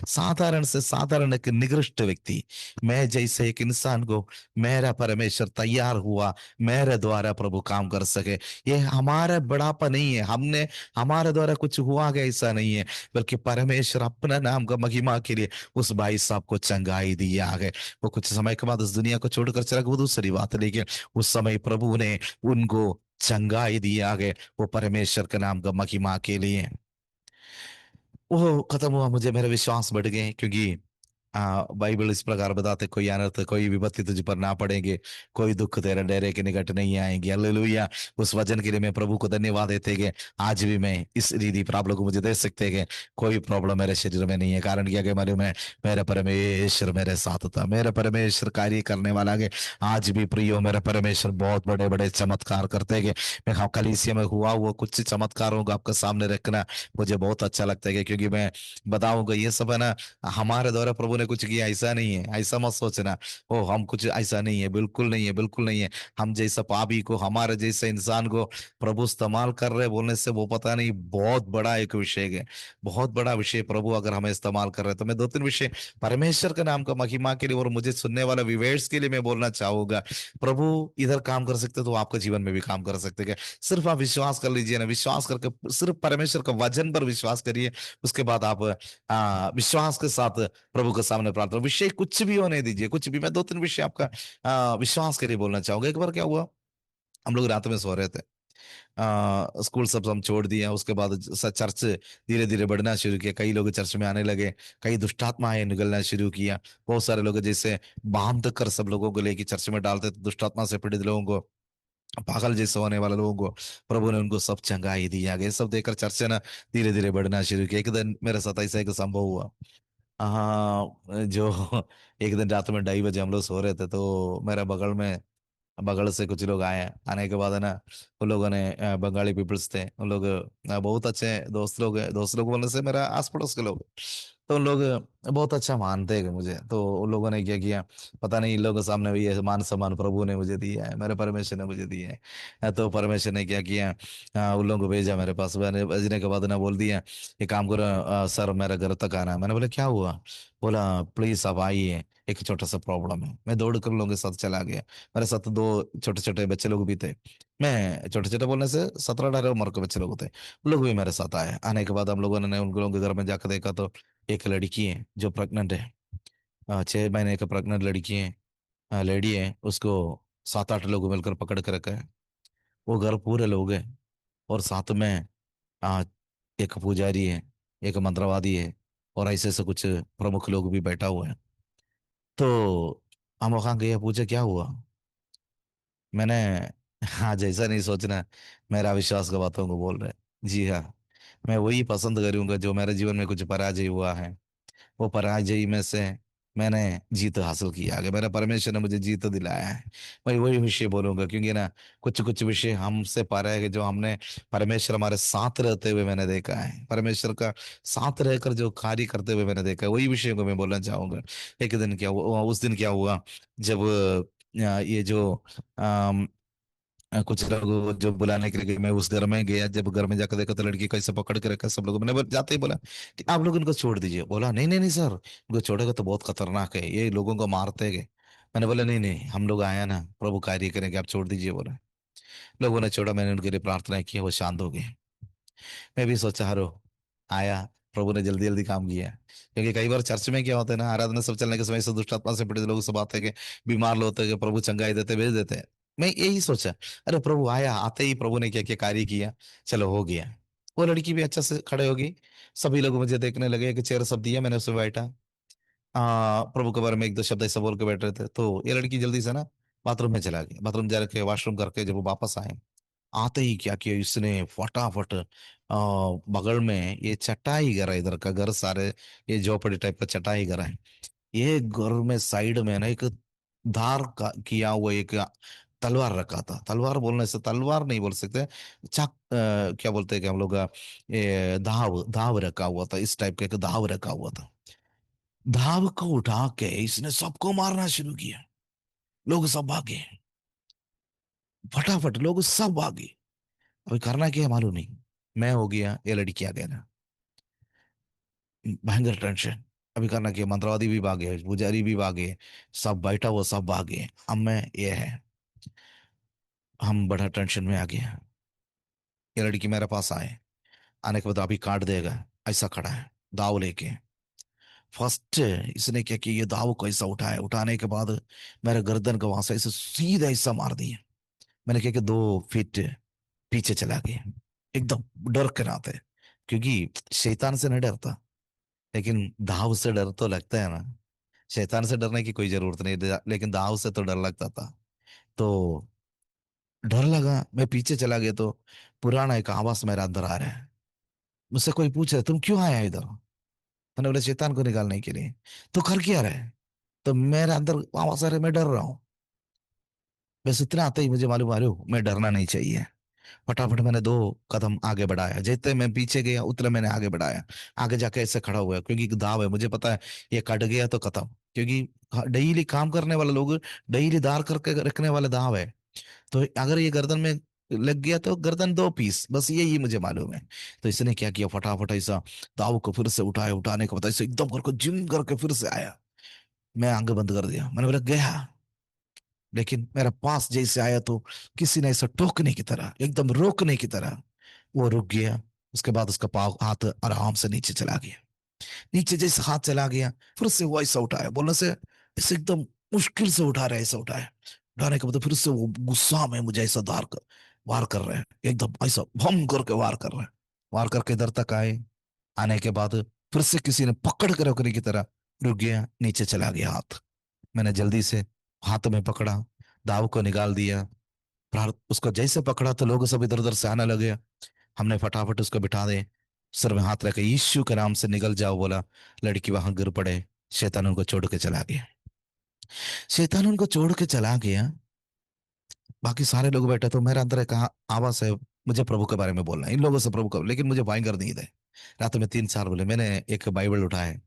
साधारण से साधारण एक निकृष्ट व्यक्ति, मैं जैसे एक इंसान को मेरा परमेश्वर तैयार हुआ मेरे द्वारा प्रभु काम कर सके। ये हमारा बड़ापा नहीं है, हमने हमारे द्वारा कुछ हुआ गया ऐसा नहीं है, बल्कि परमेश्वर अपना नाम का महिमा के लिए उस भाई साहब को चंगाई दी आगे। वो कुछ समय के बाद इस दुनिया को छोड़कर चला गया, वो दूसरी बात है। लेकिन उस समय प्रभु ने उनको चंगाई दी आगे, वो परमेश्वर के नाम का महिमा के लिए। वो खत्म हुआ, मुझे मेरे विश्वास बढ़ गए, क्योंकि बाइबल इस प्रकार बताते कोई अनर्थ कोई विपत्ति तुझ पर ना पड़ेंगे, कोई दुख तेरे डेरे के निकट नहीं आएंगे। हालेलुया। उस वचन के लिए मैं प्रभु को धन्यवाद देते गए। आज भी मैं इस रीति पर आप लोग मुझे दे सकते हैं, कोई प्रॉब्लम मेरे शरीर में नहीं है। कारण क्या कि मालूम है, मेरा परमेश्वर मेरे साथ था, मेरा परमेश्वर कार्य करने वाला है। आज भी प्रियो मेरा परमेश्वर बहुत बड़े बड़े चमत्कार करते गए। मैं हाँ कलीसिया में हुआ वो कुछ चमत्कारों को आपके सामने रखना मुझे बहुत अच्छा लगता है, क्योंकि मैं बताऊंगा ये सब है ना हमारे द्वारा प्रभु ने कुछ किया ऐसा नहीं है। ऐसा मत सोचना ओ हम कुछ, ऐसा नहीं है, बिल्कुल नहीं है, बिल्कुल नहीं है। हम जैसा पापी को, हमारे जैसे इंसान को प्रभु इस्तेमाल कर रहे बोलने से वो पता नहीं बहुत बड़ा एक विषय है, बहुत बड़ा विषय। प्रभु अगर हमें इस्तेमाल कर रहे हैं तो मैं 2-3 विषय परमेश्वर के नाम का महिमा के लिए और मुझे सुनने वाले व्यूअर्स के लिए मैं बोलना चाहूंगा। प्रभु इधर काम कर सकते तो आपके जीवन में भी काम कर सकते हैं। सिर्फ आप विश्वास कर लीजिए ना, विश्वास करके सिर्फ परमेश्वर का वचन पर विश्वास करिए। उसके बाद आप विश्वास के साथ प्रभु के साथ सामने प्रार्थना, विषय कुछ भी होने दीजिए, कुछ भी। मैं दो तीन विषय आपका विश्वास के लिए बोलना चाहूंगा। एक बार क्या हुआ, हम लोग रात में सो रहे थे, स्कूल सब हम छोड़ दिया, उसके बाद चर्च धीरे धीरे बढ़ना शुरू किया, कई लोग चर्च में आने लगे, कई दुष्टात्माएं निकलना शुरू किया। बहुत सारे लोग जैसे बांध कर सब लोगों को लेके चर्च में डालते थे, दुष्टात्मा से पीड़ित लोगों को, पागल जैसे होने वाले लोगों को प्रभु ने उनको सब चंगाई दी। आगे सब देखकर चर्च ना धीरे धीरे बढ़ना शुरू किया। एक दिन मेरे साथ ऐसा एक संभव हुआ। हाँ, जो एक दिन रात में 2:30 बजे हम लोग सो रहे थे, तो मेरे बगल से कुछ लोग आए। आने के बाद है ना, उन लोगों ने बंगाली पीपल्स थे उन लोग, बहुत अच्छे दोस्त लोग हैं, दोस्त लोग बोलने से मेरा आस पड़ोस के लोग। तो उन लोग बहुत अच्छा मानते हैं मुझे। तो उन लोगों ने क्या किया, पता नहीं, इन लोगों के सामने भी ये मान सम्मान प्रभु ने मुझे दिया है, मेरे परमेश्वर ने मुझे दिया है। तो परमेश्वर ने क्या किया, उन लोगों को भेजा मेरे पास। मैंने भेजने के बाद ना बोल दिया, ये काम करो, सर मेरे घर तक आना है। मैंने बोला क्या हुआ? बोला प्लीज आप आइए, एक छोटा सा प्रॉब्लम है। मैं दौड़ कर लोगों के साथ चला गया। मेरे साथ दो छोटे छोटे बच्चे लोग भी थे। मैं छोटे छोटे बोलने से 17-18 उम्र के बच्चे लोग थे, वो लोग भी मेरे साथ आए। आने के बाद हम लोगों ने उन लोगों के घर में जाकर देखा, तो एक लड़की है जो प्रेग्नेंट है, 6 महीने का प्रेग्नेंट लड़की है, लेडी है। उसको 7-8 लोग मिलकर पकड़ कर रखा है। वो घर पूरे लोग हैं, और साथ में आ, एक पुजारी है, एक मंत्रवादी है, और ऐसे ऐसे कुछ प्रमुख लोग भी बैठा हुआ है। तो हम वहां गए, पूछे क्या हुआ। मैंने, हाँ जैसा नहीं सोचना, मेरा विश्वास का बातों को बोल रहे। जी हाँ, मैं वही पसंद करूंगा जो मेरे जीवन में कुछ पराजय हुआ है, वो पराजय में से मैंने जीत हासिल की, आगे मेरा परमेश्वर ने मुझे जीत दिलाया है। मैं वही विषय बोलूंगा, क्योंकि ना कुछ कुछ विषय हमसे पारा है कि जो हमने परमेश्वर हमारे साथ रहते हुए मैंने देखा है, परमेश्वर का साथ रहकर जो कार्य करते हुए मैंने देखा है, वही विषय को मैं बोलना चाहूंगा। एक दिन क्या हुआ, उस दिन क्या हुआ, जब ये जो कुछ लोग जो बुलाने के लिए गए, मैं उस घर में गया। जब घर में जाकर देखा तो लड़की कैसे पकड़ के रखा सब लोगों, मैंने जाते ही बोला कि आप लोग इनको छोड़ दीजिए। बोला नहीं नहीं नहीं सर, इनको छोड़ेगा तो बहुत खतरनाक है, ये लोगों को मारते हैं। मैंने बोला नहीं नहीं, हम लोग आया ना प्रभु कार्य करेंगे, आप छोड़ दीजिए। बोला, लोगों ने छोड़ा, मैंने उनके लिए प्रार्थना की, वो शांत हो गए। मैं भी सोचा हरो आया, प्रभु ने जल्दी जल्दी काम किया। क्योंकि कई बार चर्च में क्या होता है ना, आराधना सब चलने के समय से दुष्ट आत्मा से पीड़ित लोग सब आते हैं कि बीमार लोग होते हैं कि प्रभु चंगाई देते भेज देते हैं। मैं यही सोचा, अरे प्रभु आया, आते ही प्रभु ने क्या क्या कार्य किया, चलो हो गया। वो लड़की भी अच्छा से खड़े होगी, सभी लोग मुझे देखने लगे कि चेयर सब दिया, मैंने उसमें बैठा। प्रभु के बारे में एक दो शब्द ऐसा बोल के बैठ रहे थे, तो ये लड़की जल्दी से ना बाथरूम में चला गया। बाथरूम जा के वॉशरूम करके जब वो वापस आए, आते ही क्या किया इसने, फटाफट बगल में ये चटाई घर है, इधर का घर सारे ये झोपड़ी टाइप का चटाई घर है। ये घर में साइड में ना एक धार का किया हुआ एक तलवार रखा था। तलवार बोलने से तलवार नहीं बोल सकते, चाक, क्या बोलते हैं कि हम लोग ये दाव दाव रखा हुआ था, इस टाइप का एक दाव रखा हुआ था। धाव को उठा के इसने सबको मारना शुरू किया। लोग सब भागे, फटाफट लोग सब भागे। अभी करना क्या है मालूम नहीं। मैं हो गया, ये लड़की आ गया ना, भयंकर टेंशन। अभी करना क्या, मंत्रवादी भी भागे, पुजारी भी भागे, सब बैठा हुआ सब भागे। अब मैं ये है, हम बड़ा टेंशन में आ गया। ये लड़की मेरे पास आए, आने के बाद अभी काट देगा, ऐसा खड़ा है दाव लेके। फर्स्ट इसने क्या किया, ये दाव को ऐसा उठाया, उठाने के बाद मेरे गर्दन को वहां से ऐसे सीधा ऐसा मार दिया। मैंने क्या कि 2 फीट पीछे चला गया, एकदम डर के नाते। क्योंकि शैतान से नहीं डरता, लेकिन दाव से डर तो लगता है ना। शैतान से डरने की कोई जरूरत नहीं, लेकिन दाव से तो डर लगता था। तो डर लगा, मैं पीछे चला गया, तो पुराना एक आवाज मेरे अंदर आ रहा है। मुझसे कोई पूछ रहा है तुम क्यों आया इधर। मैंने बोला शैतान को निकालने के लिए। तो कर क्या रहा है? तो मेरे अंदर आवाज आ रहा है, मैं डर रहा हूँ। बस इतना आता ही मुझे मालूम, आ रही हूँ मैं डरना नहीं चाहिए। फटाफट मैंने 2 कदम आगे बढ़ाया, जैसे मैं पीछे गया उतना मैंने आगे बढ़ाया। आगे जाके ऐसे खड़ा हुआ, क्योंकि दाव है, मुझे पता है ये कट गया तो खत्म। क्योंकि डेली काम करने वाले लोग डेली दार करके रखने वाले दाव है। तो अगर ये गर्दन में लग गया तो गर्दन 2 पीस, बस यही मुझे मालूम है। तो इसने क्या किया, फटाफट ऐसा दाव को फिर से उठाया, उठाने के बाद ऐसे एकदम करके जिम करके फिर से आया। मैं आंखें बंद कर दिया, मैंने बोला गया। लेकिन मेरा पास जैसे आया तो किसी ने ऐसा टोकने की तरह, एकदम रोकने की तरह वो रुक गया। उसके बाद उसका पाव हाथ आराम से नीचे चला गया। नीचे जैसे हाथ चला गया, फिर उससे वॉइस आउट आया, बोलने से ऐसे एकदम मुश्किल से उठा रहे, ऐसा उठाया। उठाने के बाद फिर से वो गुस्सा में मुझे ऐसा वार कर रहे हैं, एकदम ऐसा भम करके वार कर रहे हैं। वार करके इधर तक आए। आने के बाद फिर से किसी ने पकड़ के रखने की तरह रुक गया, नीचे चला गया हाथ। मैंने जल्दी से हाथ में पकड़ा, दाव को निकाल दिया। उसको जैसे पकड़ा तो लोग सब इधर उधर से आने लगे। हमने फटाफट उसको बिठा दे, सर में हाथ रखे, यीशु के नाम से निकल जाओ बोला। लड़की वहां गिर पड़े। शैतान उनको छोड़ के चला गया। शैतान उनको छोड़ के चला गया। बाकी सारे लोग बैठे, तो मेरा अंदर कहा आवाज है, मुझे प्रभु के बारे में बोलना है, इन लोगों से प्रभु का, लेकिन मुझे भयंकर नींद है। रात में 3-4 बोले, मैंने एक बाइबल उठाए,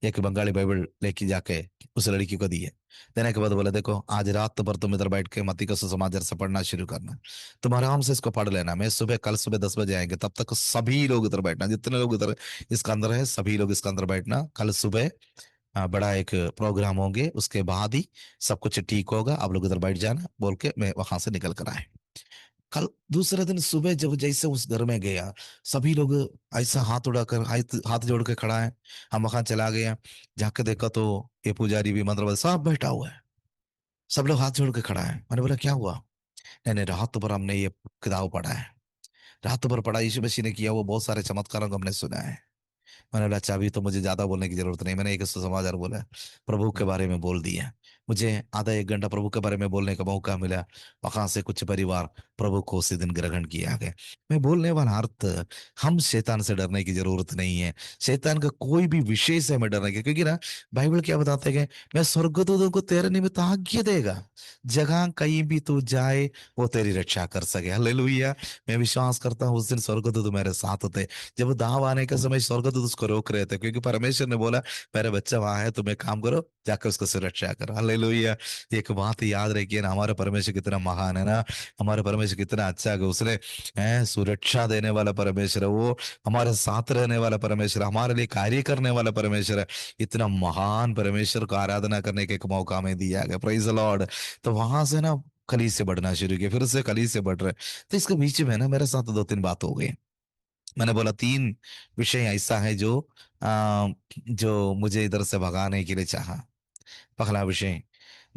एक बंगाली बाइबल लेके जाके उस लड़की को दी है। देने के बाद बोले देखो, आज रात भर तुम इधर बैठ के मत्ती का सुसमाचार से पढ़ना शुरू करना। तुम आराम से इसको पढ़ लेना, मैं सुबह, कल सुबह 10 बजे आएंगे, तब तक सभी लोग इधर बैठना, जितने लोग इधर इसका अंदर है सभी लोग इसका अंदर बैठना। कल सुबह बड़ा एक प्रोग्राम होंगे, उसके बाद ही सब कुछ ठीक होगा, आप लोग इधर बैठ जाना बोल के मैं वहां से निकल कर आए। कल दूसरे दिन सुबह जब जैसे उस घर में गया, सभी लोग ऐसा हाथ उड़ाकर, हाथ हाथ जोड़ के खड़ा है। हम वहां चला गया, जाके देखा तो ये पुजारी भी, मंत्र सब बैठा हुआ है, सब लोग हाथ जोड़ के खड़ा है। मैंने बोला क्या हुआ? नहीं नहीं, रात भर हमने ये किताब पढ़ा है, रात भर पढ़ा, यीशु मसीह ने किया वो बहुत सारे चमत्कारों को हमने सुना है। मैंने बोला अच्छा, अभी तो मुझे ज्यादा बोलने की जरूरत नहीं, मैंने एक समाचार बोला, प्रभु के बारे में बोल दिया। मुझे आधा एक घंटा प्रभु के बारे में बोलने का मौका मिला। वहां से कुछ परिवार प्रभु को उसी दिन ग्रहण किया गया। मैं बोलने वाला अर्थ, हम शैतान से डरने की जरूरत नहीं है। शैतान का कोई भी विषय से हमें डरने की, क्योंकि ना बाइबल क्या बताते हैं, मैं स्वर्गदूतों को तेरे निमित्त आज्ञा देगा, जगह कहीं भी तू जाए वो तेरी रक्षा कर सके। हालेलुया। मैं विश्वास करता हूँ उस दिन स्वर्गदूत मेरे साथ थे। जब दाव आने का समय, स्वर्गदूत उसको रोक रहे थे, क्योंकि परमेश्वर ने बोला मेरे बच्चा वहां है, तुम एक काम करो, जाकर उसको सुरक्षा करो। हालेलुया। एक बात याद रखिए ना, हमारा परमेश्वर कितना महान है ना, हमारा परमेश्वर कितना अच्छा है कि उसने सुरक्षा देने वाला परमेश्वर है वो, हमारे साथ रहने वाला परमेश्वर, हमारे लिए कार्य करने वाला परमेश्वर है। इतना महान परमेश्वर को आराधना करने का एक मौका हमें दिया गया, प्रेज द लॉर्ड। तो वहां से ना कली से बढ़ना शुरू किया, फिर से कली से बढ़ रहे। तो इसके बीच में ना मेरे साथ 2-3 बात हो गई। मैंने बोला 3 विषय ऐसा है जो मुझे इधर से भगाने के लिए चाहा। पहला विषय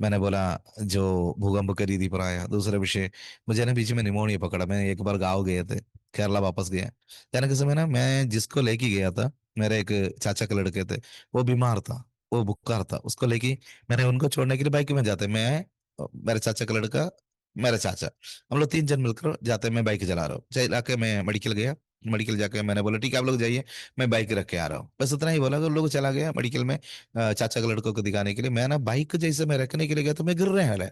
मैंने बोला, जो भूकंप की रीति पर आया। दूसरा विषय, मुझे ना बीच में निमोनिया पकड़ा। मैं एक बार गाँव गए थे, केरला वापस गया। जाने के समय ना मैं जिसको लेके गया था, मेरे एक चाचा के लड़के थे, वो बीमार था, वो बुखार था, उसको लेके मैंने उनको छोड़ने के लिए बाइक में जाते, मैं, मेरे चाचा का लड़का, मेरा चाचा, हम लोग 3 जन मिलकर जाते। मैं बाइक चला रहा हूँ, चला के मैं मेडिकल गया। मेडिकल जाके मैंने बोला ठीक है आप लोग जाइए, मैं बाइक रख के आ रहा हूँ, बस उतना ही बोला। तो लोग चला गया मेडिकल में चाचा के लड़कों को दिखाने के लिए। मैं ना बाइक जैसे मैं रखने के लिए गया तो मैं गिर रहे हैं,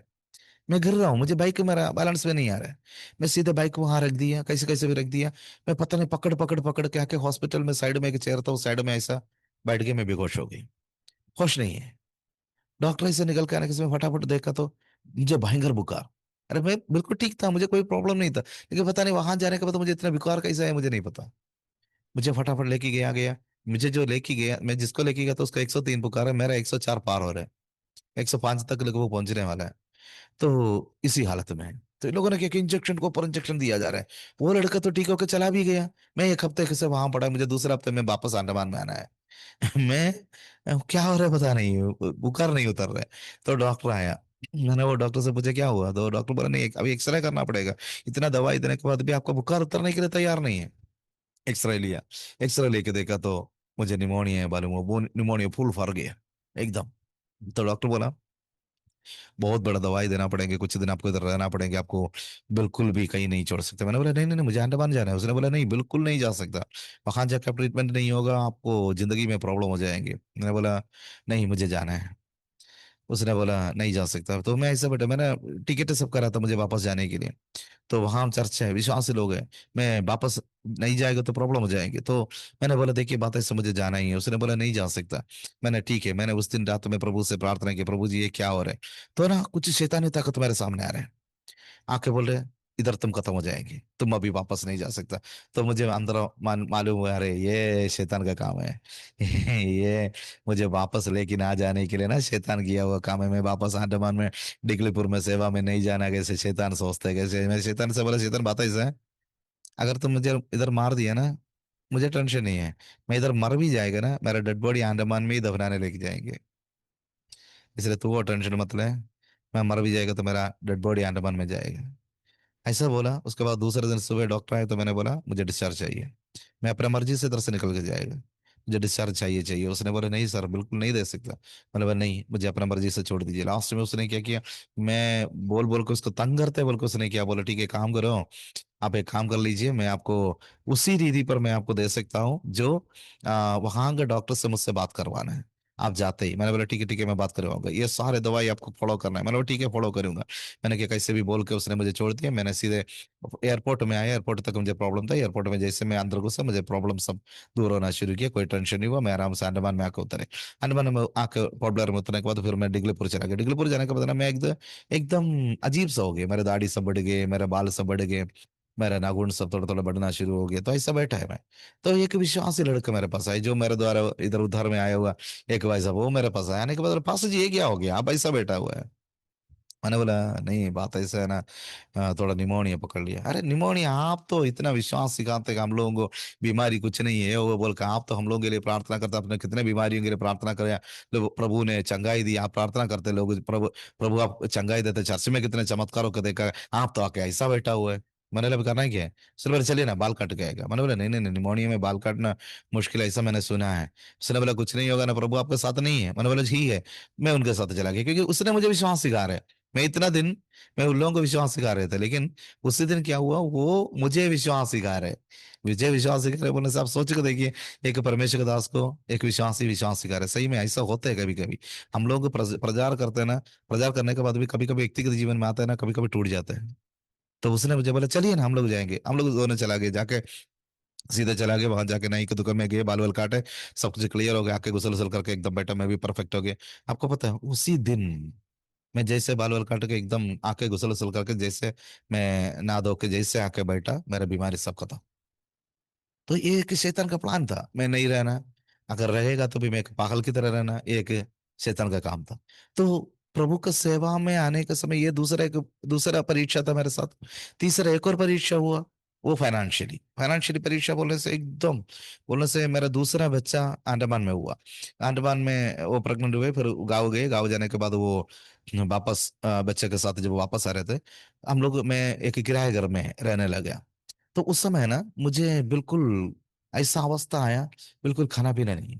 मैं गिर रहा हूँ, मुझे बाइक मेरा बैलेंस में नहीं आ रहा है। मैं सीधे बाइक को वहां रख दिया, कैसे कैसे भी रख दिया। मैं पता नहीं पकड़ पकड़ पकड़ के आके हॉस्पिटल में साइड में एक चेयर था, उस साइड में ऐसा बैठ के मैं बेहोश हो गई। होश नहीं है। डॉक्टर से निकल के आने के समय फटाफट देखा तो मुझे भयंकर बुखार। अरे मैं बिल्कुल ठीक था, मुझे कोई प्रॉब्लम नहीं था, लेकिन पता नहीं वहां जाने के बाद मुझे इतना बुखार कैसा है मुझे नहीं पता। मुझे फटाफट लेके गया गया। मुझे जो लेके गया, मैं जिसको लेके गया तो उसका 103 बुखार है, मेरा 104 पार हो रहा है, 105 तक लगभग पहुंचने वाला है। तो इसी हालत में है। तो इन लोगों ने क्या कि इंजेक्शन को ऊपर इंजेक्शन दिया जा रहा है। वो लड़का तो ठीक होकर चला भी गया। मैं एक हफ्ते से वहां पड़ा, मुझे दूसरे हफ्ते में वापस अंडमान में आना है। मैं क्या हो रहा है पता नहीं, बुखार नहीं उतर रहा है। तो डॉक्टर आया, मैंने वो डॉक्टर से पूछा क्या हुआ, तो डॉक्टर बोला नहीं अभी एक्सरे करना पड़ेगा, इतना दवाई देने के बाद भी आपका बुखार उतरने के लिए तैयार नहीं है। एक्सरे लिया, एक्सरे लेके देखा तो मुझे निमोनिया है मालूम हुआ, वो निमोनिया फुल फर गया एकदम। तो डॉक्टर बोला बहुत बड़ा दवाई देना पड़ेंगे, कुछ दिन आपको इधर रहना पड़ेंगे, आपको बिल्कुल भी कहीं नहीं छोड़ सकते। मैंने बोला नहीं नहीं नहीं, मुझे अंडमान जाना है। उसने बोला नहीं बिल्कुल नहीं जा सकता, वहां जाकर ट्रीटमेंट नहीं होगा, आपको जिंदगी में प्रॉब्लम हो जाएंगे। मैंने बोला नहीं मुझे जाना है। उसने बोला नहीं जा सकता। तो मैं ऐसे बेटा, मैंने टिकट सब करा था मुझे वापस जाने के लिए। तो वहां हम चर्च है, विश्वासी लोग हैं, मैं वापस नहीं जाएगा तो प्रॉब्लम हो जाएंगे। तो मैंने बोला देखिए बात ऐसे मुझे जाना ही है। उसने बोला नहीं जा सकता। मैंने ठीक है, मैंने उस दिन रात में प्रभु से प्रार्थना की, प्रभु जी ये क्या हो रहा है। तो ना कुछ शैतानी ताकत मेरे सामने आ रहे हैं, आके बोल रहे इधर तुम खत्म हो जाएंगे, तुम अभी वापस नहीं जा सकता। तो मुझे अंदर मालूम हुआ अरे ये शैतान का काम है। ये मुझे वापस लेके ना जाने के लिए ना शैतान किया हुआ काम है। मैं वापस अंडमान में डिगलीपुर में सेवा में नहीं जाना, कैसे शैतान सोचते हैं, कैसे। मैं शैतान से बोला शैतान बात ऐसा है, अगर तुम मुझे इधर मार दिया ना मुझे टेंशन नहीं है। मैं इधर मर भी जाएगा ना, मेरा डेड बॉडी अंडमान में ही दफनाने लेके जाएंगे, इसलिए तू वो टेंशन मत ले। मैं मर भी जाएगा तो मेरा डेड बॉडी अंडमान में जाएगा। ऐसा बोला। उसके बाद दूसरे दिन सुबह डॉक्टर आए तो मैंने बोला मुझे डिस्चार्ज चाहिए। मैं अपने मर्जी से इधर से निकल के जाएगा, मुझे डिस्चार्ज चाहिए चाहिए। उसने बोला नहीं सर बिल्कुल नहीं दे सकता। मैंने बोला नहीं, मुझे अपना मर्जी से छोड़ दीजिए। लास्ट में उसने क्या किया, मैं बोल बोल के उसको तंग करते बोल के उसने क्या बोला, ठीक है काम करो, आप एक काम कर लीजिए, मैं आपको उसी रीति पर मैं आपको दे सकता हूँ जो वहां के डॉक्टर से मुझसे बात करवाना है। आप जाते ही, मैंने बोला ठीक है मैं बात करवाऊंगा, ये सारे दवाई आपको फॉलो करना है। मैंने बोला ठीक है फॉलो करूंगा। मैंने क्या कैसे भी बोल के उसने मुझे छोड़ दिया। मैंने सीधे एयरपोर्ट में आया। एयरपोर्ट तक मुझे प्रॉब्लम था, एयरपोर्ट में जैसे मैं अंदर घुसा मुझे प्रॉब्लम सब दूर होना शुरू किया, कोई टेंशन नहीं हुआ। मैं आराम से अंडमान में आके उतरे। अंडमान में आके पोर्ट ब्लेयर में उतरने के बाद फिर मैं डिगलीपुर चला गया। डिगलीपुर जाने के बाद ना मैं एकदम एकदम अजीब सा हो गया, मेरे दाढ़ी सब बढ़ गए, मेरे बाल सब बढ़ गए, मेरा नाखून सब थोड़ा थोड़ा बढ़ना शुरू हो गया। तो ऐसा बैठा है मैं। तो एक विश्वासी लड़का मेरे पास आया जो मेरे द्वारा इधर उधर में आया हुआ एक भाई साहब, वो मेरे पास आया। आने के बाद पास जी ये क्या हो गया, आप ऐसा बैठा हुआ है। मैंने बोला नहीं बात ऐसा है ना, थोड़ा निमोनिया पकड़ लिया। अरे निमोनिया, आप तो इतना विश्वास सिखाते कि हम लोगों को बीमारी कुछ नहीं है वो बोल कर, आप तो हम लोगों के लिए प्रार्थना करते, अपने कितने बीमारियों के लिए प्रार्थना करें, लोग प्रभु ने चंगाई दी, आप प्रार्थना करते लोग, प्रभु प्रभु आप चंगाई देते, चर्च में कितने चमत्कारों को देखा, आप तो आके ऐसा बैठा हुआ है। मैंने बोला करना है क्या है। सर बोले चलिए ना बाल काट के आएगा। मैंने बोला नहीं नहीं नहीं, निमोनिया में बाल काटना मुश्किल है, ऐसा मैंने सुना है। उसने बोला कुछ नहीं होगा ना, प्रभु आपके साथ नहीं है। मैंने बोला ठीक है। मैं उनके साथ चला गया क्योंकि उसने मुझे विश्वास सिखा रहा है। मैं इतना दिन मैं उन लोगों को विश्वास सिखा रहे थे, लेकिन उसी दिन क्या हुआ, वो मुझे विश्वास सिखा रहे। विजय विश्वास सिखा रहे बोलने से आप सोच के देखिए, एक परमेश्वर के दास को एक विश्वासी विश्वास सिखा रहे। सही में ऐसा होता है कभी कभी। हम लोग प्रचार करते हैं ना, प्रचार करने के बाद भी कभी कभी व्यक्तिगत जीवन में आता है ना, कभी कभी टूट जाते हैं। तो उसने मुझे बोला चलिए ना हम लोग जाएंगे। हम लोग दोनों चला गए, जाके सीधे चला गया वहां, जाके नाई की दुकान में गए, बाल वाल काटे, सब कुछ क्लियर हो गया, आके गुसल उसल करके एकदम बैठा, मैं भी परफेक्ट हो गया। आपको पता है उसी दिन मैं जैसे बाल वाल काट के एकदम आके गुसल उसल करके जैसे मैं नहा धो के जैसे आके बैठा, मेरा बीमारी सब खत्म। तो ये एक शैतान का प्लान था, मैं नहीं रहना, अगर रहेगा तो भी मैं एक पागल की तरह रहना, ये एक शैतान का काम था। तो प्रभु का सेवा में आने के समय ये दूसरा परीक्षा था मेरे साथ। तीसरा एक और परीक्षा हुआ, वो फाइनेंशियली परीक्षा बोलने से मेरा दूसरा बच्चा अंडमान में हुआ। अंडमान में वो प्रेग्नेंट हुए, फिर गाँव गए। गाँव जाने के बाद वो वापस बच्चे के साथ जब वापस आ रहे थे, हम लोग मैं एक किराए घर में रहने लगा। तो उस समय ना मुझे बिल्कुल ऐसा अवस्था आया, बिल्कुल खाना पीना नहीं,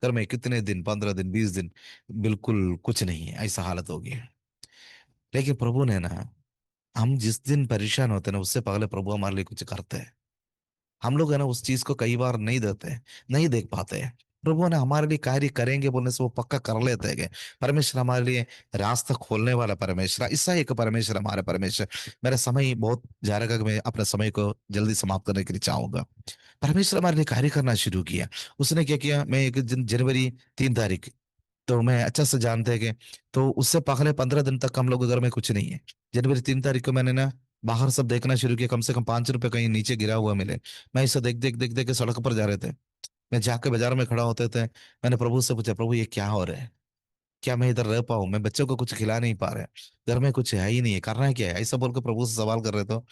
घर में कितने दिन, 15 दिन, 20 दिन, बिल्कुल कुछ नहीं है, ऐसा हालत हो गया। लेकिन प्रभु ने ना, हम जिस दिन परेशान होते हैं ना उससे पहले प्रभु हमारे लिए कुछ करते हैं। हम लोग है ना उस चीज को कई बार नहीं देते हैं, नहीं देख पाते हैं। प्रभु ने हमारे लिए कार्य करेंगे बोलने से वो पक्का कर लेते हैं। परमेश्वर हमारे लिए रास्ता खोलने वाला परमेश्वर, ऐसा एक परमेश्वर हमारे परमेश्वर। मेरा समय बहुत जा रहा है कि मैं अपने समय को जल्दी समाप्त करने के लिए चाहूंगा। परमेश्वर हमारे लिए कार्य करना शुरू किया। उसने क्या किया, मैं एक दिन जनवरी 3 तारीख, तो मैं अच्छा से जानते हैं कि तो उससे पहले 15 दिन तक हम लोग घर में कुछ नहीं है। जनवरी 3 तारीख को मैंने ना बाहर सब देखना शुरू किया, कम से कम 5 रुपए कहीं नीचे गिरा हुआ मिले। मैं इसे देख देख देख देख के सड़क पर जा रहे थे, मैं जाके बाजार में खड़ा होते थे। मैंने प्रभु से पूछा प्रभु ये क्या हो रहा है, क्या मैं इधर रह पाऊं, मैं बच्चों को कुछ खिला नहीं पा रहे, घर में कुछ है ही नहीं है, करना है क्या है, ऐसा बोल के प्रभु से सवाल कर रहे। तो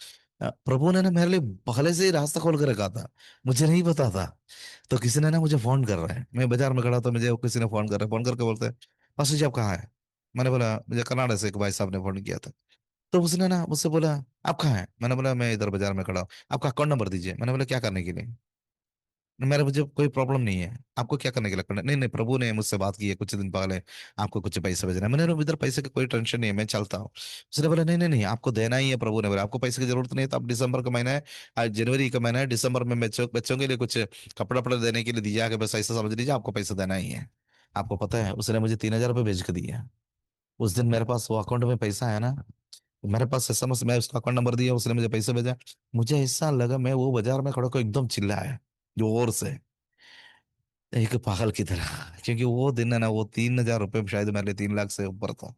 प्रभु ने ना मेरे लिए पहले से ही रास्ता खोल के रखा था, मुझे नहीं पता था। तो किसी ने ना मुझे फोन कर रहा है, मैं बाजार में खड़ा, तो मुझे किसी ने फोन कर रहा है, फोन करके बोलते हैं पास्टर जी आप कहाँ है। मैंने बोला मुझे कनाडा से एक भाई साहब ने फोन किया था। तो उसने ना मुझसे बोला आप कहाँ हैं। मैंने बोला मैं इधर बाजार में खड़ा हूँ, आपका अकाउंट नंबर दीजिए। मैंने बोला क्या करने के लिए। मेरा मुझे कोई प्रॉब्लम नहीं है, आपको क्या करने के लिए करना है? नहीं नहीं, प्रभु ने मुझसे बात की है कुछ दिन पहले, आपको कुछ पैसे भेजना है। मैंने बोला, इधर पैसे की कोई टेंशन नहीं है, मैं चलता हूँ। उसने बोला नहीं नहीं नहीं, आपको देना ही है। प्रभु ने बोला आपको पैसे की जरूरत नहीं है, तो आप दिसंबर का महीना है, आज जनवरी का महीना है, दिसंबर में बच्चों बच्चों के लिए कुछ कपड़ा वपड़ा देने के लिए दिया कि बस ऐसा समझ लीजिए आपको पैसा देना ही है। आपको पता है उसने मुझे 3,000 रुपये भेज के दिया। उस दिन मेरे पास वो अकाउंट में पैसा है ना, मेरे पास एसएमएस, मैं उसका अकाउंट नंबर दिया, उसने मुझे पैसे भेजा। मुझे ऐसा लगा मैं वो बाजार में खड़ा को एकदम चिल्लाया जोर से, एक पागल की तरह, क्योंकि वो दिन है ना, वो 3,000 रुपये शायद मेरे लिए 3 लाख से ऊपर था।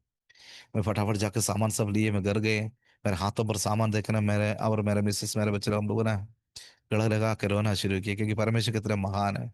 मैं फटाफट जाके सामान सब लिए, मैं घर गए, मेरे हाथों पर सामान देखना, मेरे और मेरे मिसेस मेरे बच्चे लोग, हम लोगों ने गला लगा के रोना शुरू किया, क्योंकि परमेश्वर कितना महान है।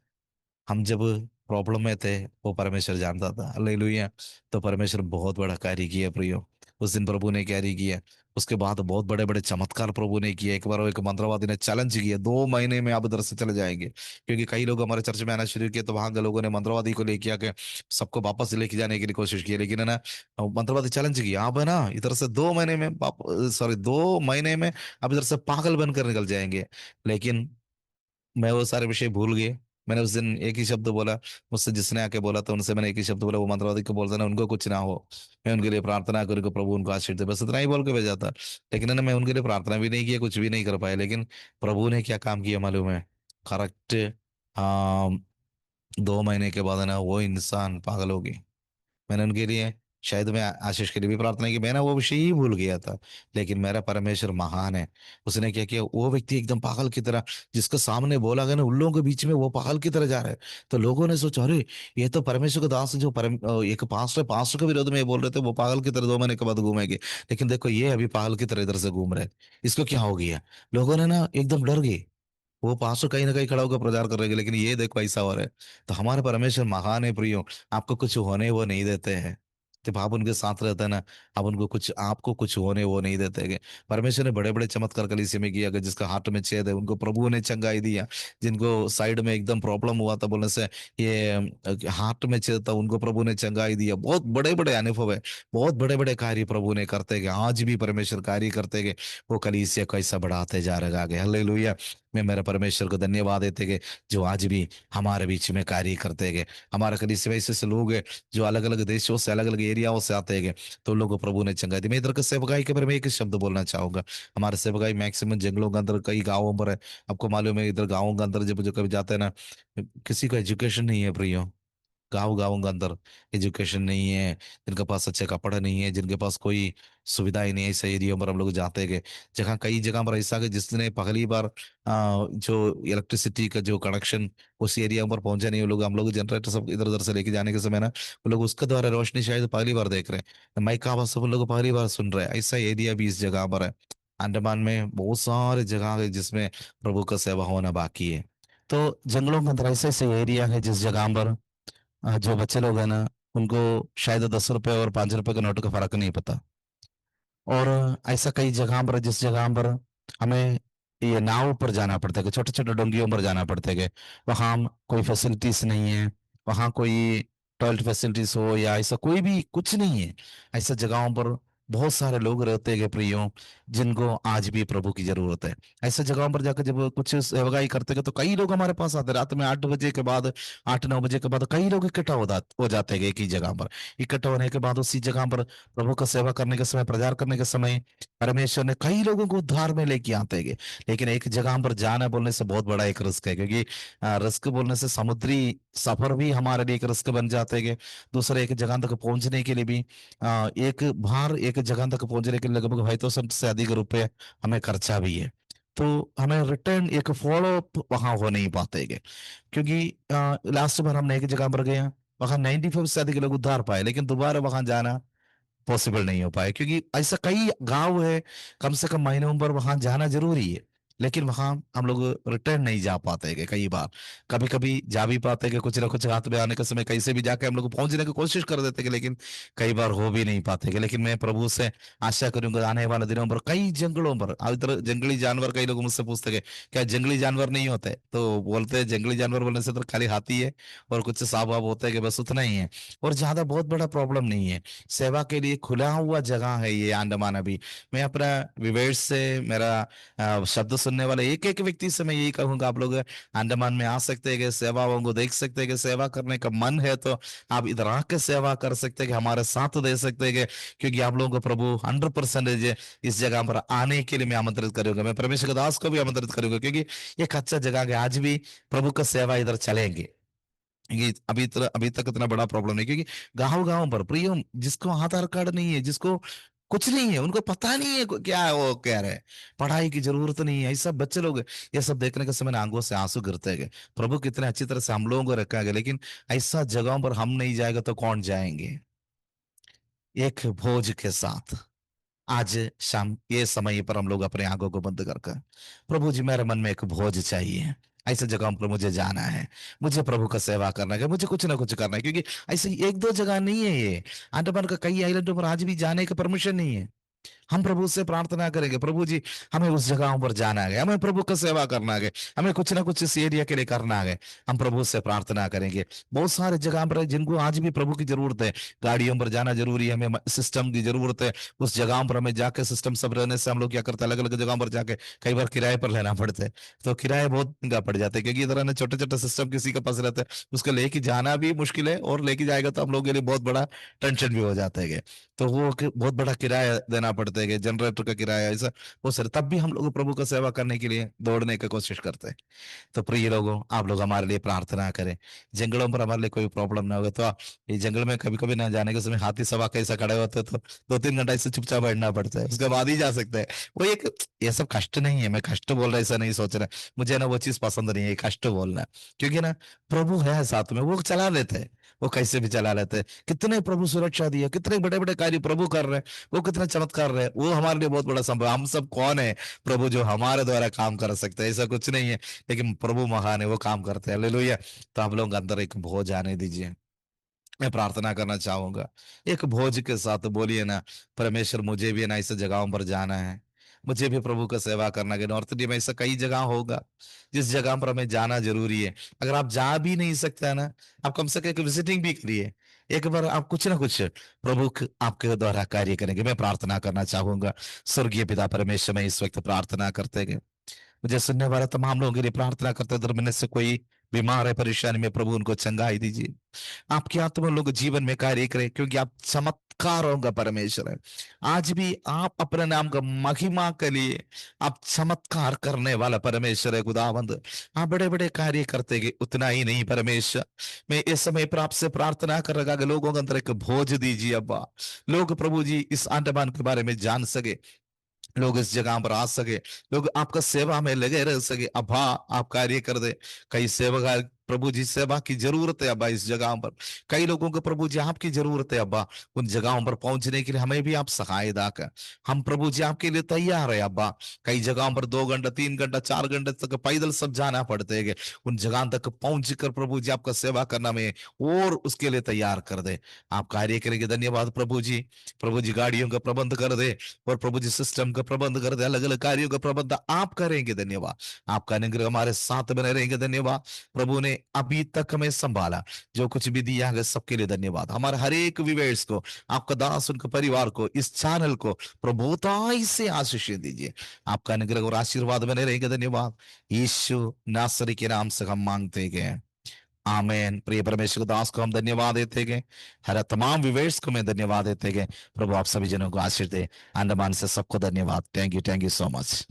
हम जब प्रॉब्लम में थे वो परमेश्वर जानता था, हालेलुया। तो परमेश्वर बहुत बड़ा कार्य किया प्रियो। उस दिन प्रभु ने कैरी किया। उसके बाद बहुत बड़े बड़े चमत्कार प्रभु ने किए। एक बार एक मंत्रवादी ने चैलेंज किया, 2 महीने में आप इधर से चले जाएंगे, क्योंकि कई लोग हमारे चर्च में आना शुरू किए, तो वहां के लोगों ने मंत्रवादी को लेके आके सबको वापस लेके जाने की कोशिश की, लेकिन है ना, मंत्रवादी चैलेंज किया, आप है ना इधर से 2 महीने में, सॉरी 2 महीने में आप इधर से पागल बनकर निकल जाएंगे। लेकिन मैं वो सारे विषय भूल गए। मैंने उस दिन एक ही शब्द बोला, मुझसे जिसने आके बोला था उनसे मैंने एक ही शब्द बोला, वो मंत्रवादी को बोलता ना उनको कुछ ना हो, मैं उनके लिए प्रार्थना करूँ कि प्रभु उनको आशीष दे, बस इतना ही बोल के भेजा था। लेकिन है ना, मैं उनके लिए प्रार्थना भी नहीं किया, कुछ भी नहीं कर पाया। लेकिन प्रभु ने क्या काम किया मालूम है? करेक्ट, 2 महीने के बाद है ना, वो इंसान पागल हो गई। मैंने उनके लिए, शायद मैं आशीष के लिए भी प्रार्थना की, मैं ना वो विषय ही भूल गया था। लेकिन मेरा परमेश्वर महान है। उसने क्या किया, वो व्यक्ति एकदम पागल की तरह, जिसके सामने बोला गया ना, उन लोगों के बीच में वो पागल की तरह जा रहा है। तो लोगों ने सोचा, अरे ये तो परमेश्वर का दास है, जो एक पास्टर के विरोध में ये बोल रहे थे, वो पागल की तरह 2 महीने के बाद घूमेंगे। लेकिन देखो, ये अभी पागल की तरह इधर से घूम रहे हैं, इसको क्या हो गया? लोगों ने ना एकदम डर गए। वो पास्टर कहीं ना कहीं खड़ा होकर प्रचार कर रहे हैं, लेकिन ये देखो ऐसा हो रहा है। तो हमारे परमेश्वर महान है प्रियो, आपको कुछ होने वो नहीं देते हैं। जब आप उनके साथ रहते हैं ना, आप उनको कुछ, आपको कुछ होने वो नहीं देते हैं। परमेश्वर ने बड़े बड़े चमत्कार कलीसिया में किया, कि जिसका हार्ट में छेद है उनको प्रभु ने चंगाई दिया। जिनको साइड में एकदम प्रॉब्लम हुआ था बोलने से, ये हार्ट में छेद था, उनको प्रभु ने चंगाई दिया। बहुत बड़े बड़े अनुभव है, बहुत बड़े बड़े कार्य प्रभु ने करते गए, आज भी परमेश्वर कार्य करते गए। वो कलीसिया कैसा बढ़ाते जा रहा है आगे। हालेलुया। मैं मेरे परमेश्वर को धन्यवाद देते गए, जो आज भी हमारे बीच में कार्य करते गए। हमारे कलीसिया में ऐसे ऐसे लोग हैं जो अलग अलग देशों से, अलग अलग एरियाओं से आते गए, तो उन लोगों को प्रभु ने चंगाई दी। मैं इधर के सेवकाई के बारे में एक ही शब्द बोलना चाहूंगा। हमारे सेवकाई मैक्सिमम जंगलों के अंदर, कई गाँवों पर है। आपको मालूम है, इधर गाँवों के अंदर जब जो कभी जाते हैं ना, किसी को एजुकेशन नहीं है प्रियो। गाँव गाँव के अंदर एजुकेशन नहीं है, जिनके पास अच्छे कपड़े नहीं है, जिनके पास कोई सुविधाएं नहीं है, ऐसे एरिया पर हम लोग जाते गए। जहाँ कई जगह पर ऐसा कि जिसने पहली बार जो इलेक्ट्रिसिटी का जो कनेक्शन उस एरिया पर पहुंचा नहीं, वो लोग, हम लोग जनरेटर सब इधर उधर से लेके जाने के समय ना, वो लोग उसके द्वारा रोशनी शायद पहली बार देख रहे हैं। माइक का आवाज सब उन लोग पहली बार सुन रहे हैं। ऐसा एरिया भी इस जगह पर है। अंडमान में बहुत सारे जगह है जिसमें प्रभु का सेवा होना बाकी है। तो जंगलों के अंदर ऐसे ऐसे एरिया है जिस जगह पर जो बच्चे लोग हैं ना, उनको शायद 10 रुपए और 5 रुपए के नोट का फर्क नहीं पता। और ऐसा कई जगह पर, जिस जगह पर हमें ये नाव पर जाना पड़ता है, छोटे छोटे डोंगियों पर जाना पड़ता है, वहां कोई फैसिलिटीज नहीं है, वहां कोई टॉयलेट फैसिलिटीज हो या ऐसा कोई भी कुछ नहीं है। ऐसा जगहों पर बहुत सारे लोग रहते हैं प्रियो, जिनको आज भी प्रभु की जरूरत है। ऐसे जगहों पर जाकर जब कुछ सेवकाई करते हैं, तो कई लोग हमारे पास आते हैं रात में 8 बजे के बाद, 8-9 बजे के बाद कई लोग इकट्ठा हो जाते हैं एक ही जगह पर। इकट्ठा होने के बाद उसी जगह पर प्रभु का सेवा करने के समय, प्रचार करने के समय, परमेश्वर ने कई लोगों को उद्धार में लेके आते हैं। लेकिन एक जगह पर जाना बोलने से बहुत बड़ा एक रिस्क है, क्योंकि रिस्क बोलने से समुद्री सफर भी हमारे लिए एक रिस्क बन जाते हैं। दूसरे एक जगह तक पहुंचने के लिए भी एक जगह तक पहुंचने के लिए लगभग 2,500 से अधिक रुपए हमें खर्चा भी है। तो हमें रिटर्न एक फॉलो अप वहां हो नहीं पाते हैं, क्योंकि लास्ट बार हमने एक जगह पर गए, वहां 95 से अधिक लोग उद्धार पाए, लेकिन दोबारा वहां जाना पॉसिबल नहीं हो पाया, क्योंकि ऐसा कई गांव है, कम से कम महीनों पर वहां जाना जरूरी है। लेकिन वहां हम लोग रिटर्न नहीं जा पाते हैं कई बार। कभी कभी जा भी पाते हैं कि कुछ ना कुछ हाथ में आने के समय कैसे भी जाके हम लोग पहुंचने की कोशिश कर देते हैं, लेकिन कई बार हो भी नहीं पाते हैं। लेकिन मैं प्रभु से आशा करूंगा, आने वाले दिनों पर कई जंगलों पर, अब इधर जंगली जानवर, कई लोग मुझसे पूछते हैं क्या जंगली जानवर नहीं होते, तो बोलते हैं जंगली जानवर बोलने से तो खाली हाथी है और कुछ सांप वाप होते हैं, कि बस उतना ही है, और ज्यादा बहुत बड़ा प्रॉब्लम नहीं है। सेवा के लिए खुला हुआ जगह है ये अंडमान अभी। मैं अपना विवेश से, मेरा शब्द सुनने वाले एक एक व्यक्ति से मैं यही कहूंगा, आप लोग अंडमान में आ सकते हैं, कि सेवाओं को देख सकते हैं, कि सेवा करने का मन है तो आप इधर आके सेवा कर सकते हैं, कि हमारे साथ दे सकते हैं, क्योंकि आप लोगों को प्रभु 100% इस जगह पर आने के लिए मैं आमंत्रित करूंगा। मैं परमेश्वर के दास को भी आमंत्रित करूंगा, क्योंकि ये कच्चा जगह है, आज भी प्रभु का सेवा इधर चलेंगे। ये अभी तक इतना बड़ा प्रॉब्लम नहीं, क्योंकि गांव गांव पर प्रियो, जिसको आधार कार्ड नहीं है, जिसको कुछ नहीं है, उनको पता नहीं है क्या है, वो कह रहे हैं पढ़ाई की जरूरत नहीं है, ऐसा बच्चे लोग, ये सब देखने के समय आंखों से आंसू गिरते गए। प्रभु कितने अच्छी तरह से हम लोगों को रखा गया, लेकिन ऐसा जगहों पर हम नहीं जाएगा तो कौन जाएंगे? एक भोज के साथ आज शाम ये समय पर हम लोग अपने आंखों को बंद कर कर, प्रभु जी मेरे मन में एक भोज चाहिए, ऐसे जगहों पर मुझे जाना है, मुझे प्रभु का सेवा करना है, मुझे कुछ ना कुछ करना है, क्योंकि ऐसे एक दो जगह नहीं है ये। अंडमान का कई आइलैंडों पर आज भी जाने का परमिशन नहीं है। हम प्रभु से प्रार्थना करेंगे, प्रभु जी हमें उस जगहों पर जाना है, हमें प्रभु का सेवा करना है, हमें कुछ ना कुछ इस एरिया के लिए करना है। हम प्रभु से प्रार्थना करेंगे। बहुत सारे जगह पर है जिनको आज भी प्रभु की जरूरत है। गाड़ियों पर जाना जरूरी है, हमें सिस्टम की जरूरत है। उस जगहों पर हमें जाके सिस्टम सब रहने से हम लोग क्या करते हैं, अलग अलग जगहों पर जाके कई बार किराए पर लेना पड़ता है। तो किराए बहुत महंगा पड़ जाता है, क्योंकि इधर ना छोटे छोटे सिस्टम किसी के पास रहता है, उसको लेके जाना भी मुश्किल है, और लेके जाएगा तो हम लोग के लिए बहुत बड़ा टेंशन भी हो जाता है। तो वो बहुत बड़ा किराया देना पड़ता है, कि जनरेटर का किराया, ऐसा वो सर, तब भी हम लोग प्रभु का सेवा करने के लिए दौड़ने की कोशिश करते हैं। तो प्रिय लोगों, आप लोग हमारे लिए प्रार्थना करें। जंगलों पर हमारे लिए कोई प्रॉब्लम ना हो, तो ये जंगल में कभी कभी ना जाने के समय हाथी सभा कैसा खड़े होते हैं, तो 2-3 घंटा इससे चुपचाप बैठना पड़ता है, उसके बाद ही जा सकते हैं। वो एक, ये सब कष्ट नहीं है, मैं कष्ट बोल रहा, ऐसा नहीं सोच रहा। मुझे ना वो चीज पसंद नहीं है, कष्ट बोलना। क्योंकि ना प्रभु है साथ में, वो चला लेते हैं, वो कैसे भी चला लेते हैं। कितने प्रभु सुरक्षा दिया, कितने बड़े बड़े कार्य प्रभु कर रहे हैं, वो कितने चमत्कार रहे हैं, वो हमारे लिए बहुत बड़ा संभव। हम सब कौन है प्रभु जो हमारे द्वारा काम कर सकते हैं? ऐसा कुछ नहीं है, लेकिन प्रभु महान है, वो काम करते हैं। हालेलुया। तो आप लोग अंदर एक भोज आने दीजिए। मैं प्रार्थना करना चाहूंगा, एक भोज के साथ बोलिए ना, परमेश्वर मुझे भी ना ऐसे जगहों पर जाना है, मुझे भी प्रभु का सेवा करना है। नॉर्थ इंडिया में ऐसा कई जगह होगा जिस जगह पर हमें जाना जरूरी है। अगर आप जा भी नहीं सकते हैं ना, आप कम से कम एक विजिटिंग भी करिए। एक बार आप कुछ ना कुछ प्रभु आपके द्वारा कार्य करेंगे। मैं प्रार्थना करना चाहूंगा। स्वर्गीय पिता परमेश्वर, मैं इस वक्त प्रार्थना करते हैं, मुझे सुनने वाले तमाम लोगों के लिए प्रार्थना करते हैं, में से कोई बीमार है, परेशानी में, प्रभु उनको चंगाई दीजिए। आपकी आत्मा लोग जीवन में कार्य करे, क्योंकि आप चमत्कारों का परमेश्वर है। आज भी आप अपने नाम का महिमा के लिए आप चमत्कार करने वाला परमेश्वर है खुदावंद। आप बड़े बड़े कार्य करते गए, उतना ही नहीं परमेश्वर, मैं इस समय पर आपसे प्रार्थना कर रहा कि लोगों के अंदर एक भोज दीजिए अब्बा। लोग प्रभु जी इस अंडमान के बारे में जान सके, लोग इस जगह पर आ सके, लोग आपका सेवा में लगे रह सके। अब्बा आप कार्य कर दे। कई सेवक प्रभु जी सेवा की जरूरत है अब्बा, इस जगह पर कई लोगों को प्रभु जी आपकी जरूरत है अब्बा। उन जगहों पर पहुंचने के लिए हमें भी आप सहायता कर। हम प्रभु जी आपके लिए तैयार है अब्बा। कई जगहों पर 2 घंटा, 3 घंटा, 4 घंटे तक पैदल सब जाना पड़ते है। उन जगह तक पहुंच कर प्रभु जी आपका सेवा करना में और उसके लिए तैयार कर दे। आप कार्य करेंगे, धन्यवाद प्रभु जी। प्रभु जी गाड़ियों का प्रबंध कर दे, और प्रभु जी सिस्टम का प्रबंध कर दे, अलग अलग कार्यों का प्रबंध आप करेंगे, धन्यवाद। आपका अनुग्रह हमारे साथ बने रहेंगे, धन्यवाद। प्रभु ने अभी तक हमें संभाला, जो कुछ भी दिया है सबके लिए धन्यवाद। हमारे हर एक व्यूअर्स को, आपका दास, उनके परिवार को, इस चैनल को प्रभुताई से आशीष दीजिए। आपका अनुग्रह और आशीर्वाद बने रहेंगे, धन्यवाद। यीशु नासरी के नाम से हम मांगते गए, आमेन। प्रिय परमेश्वर दास को हम धन्यवाद देते गए, हर तमाम व्यूअर्स को मैं धन्यवाद देते गए। प्रभु आप सभी जनों को आशीष दे। अंडमान से सबको धन्यवाद। Thank you so much.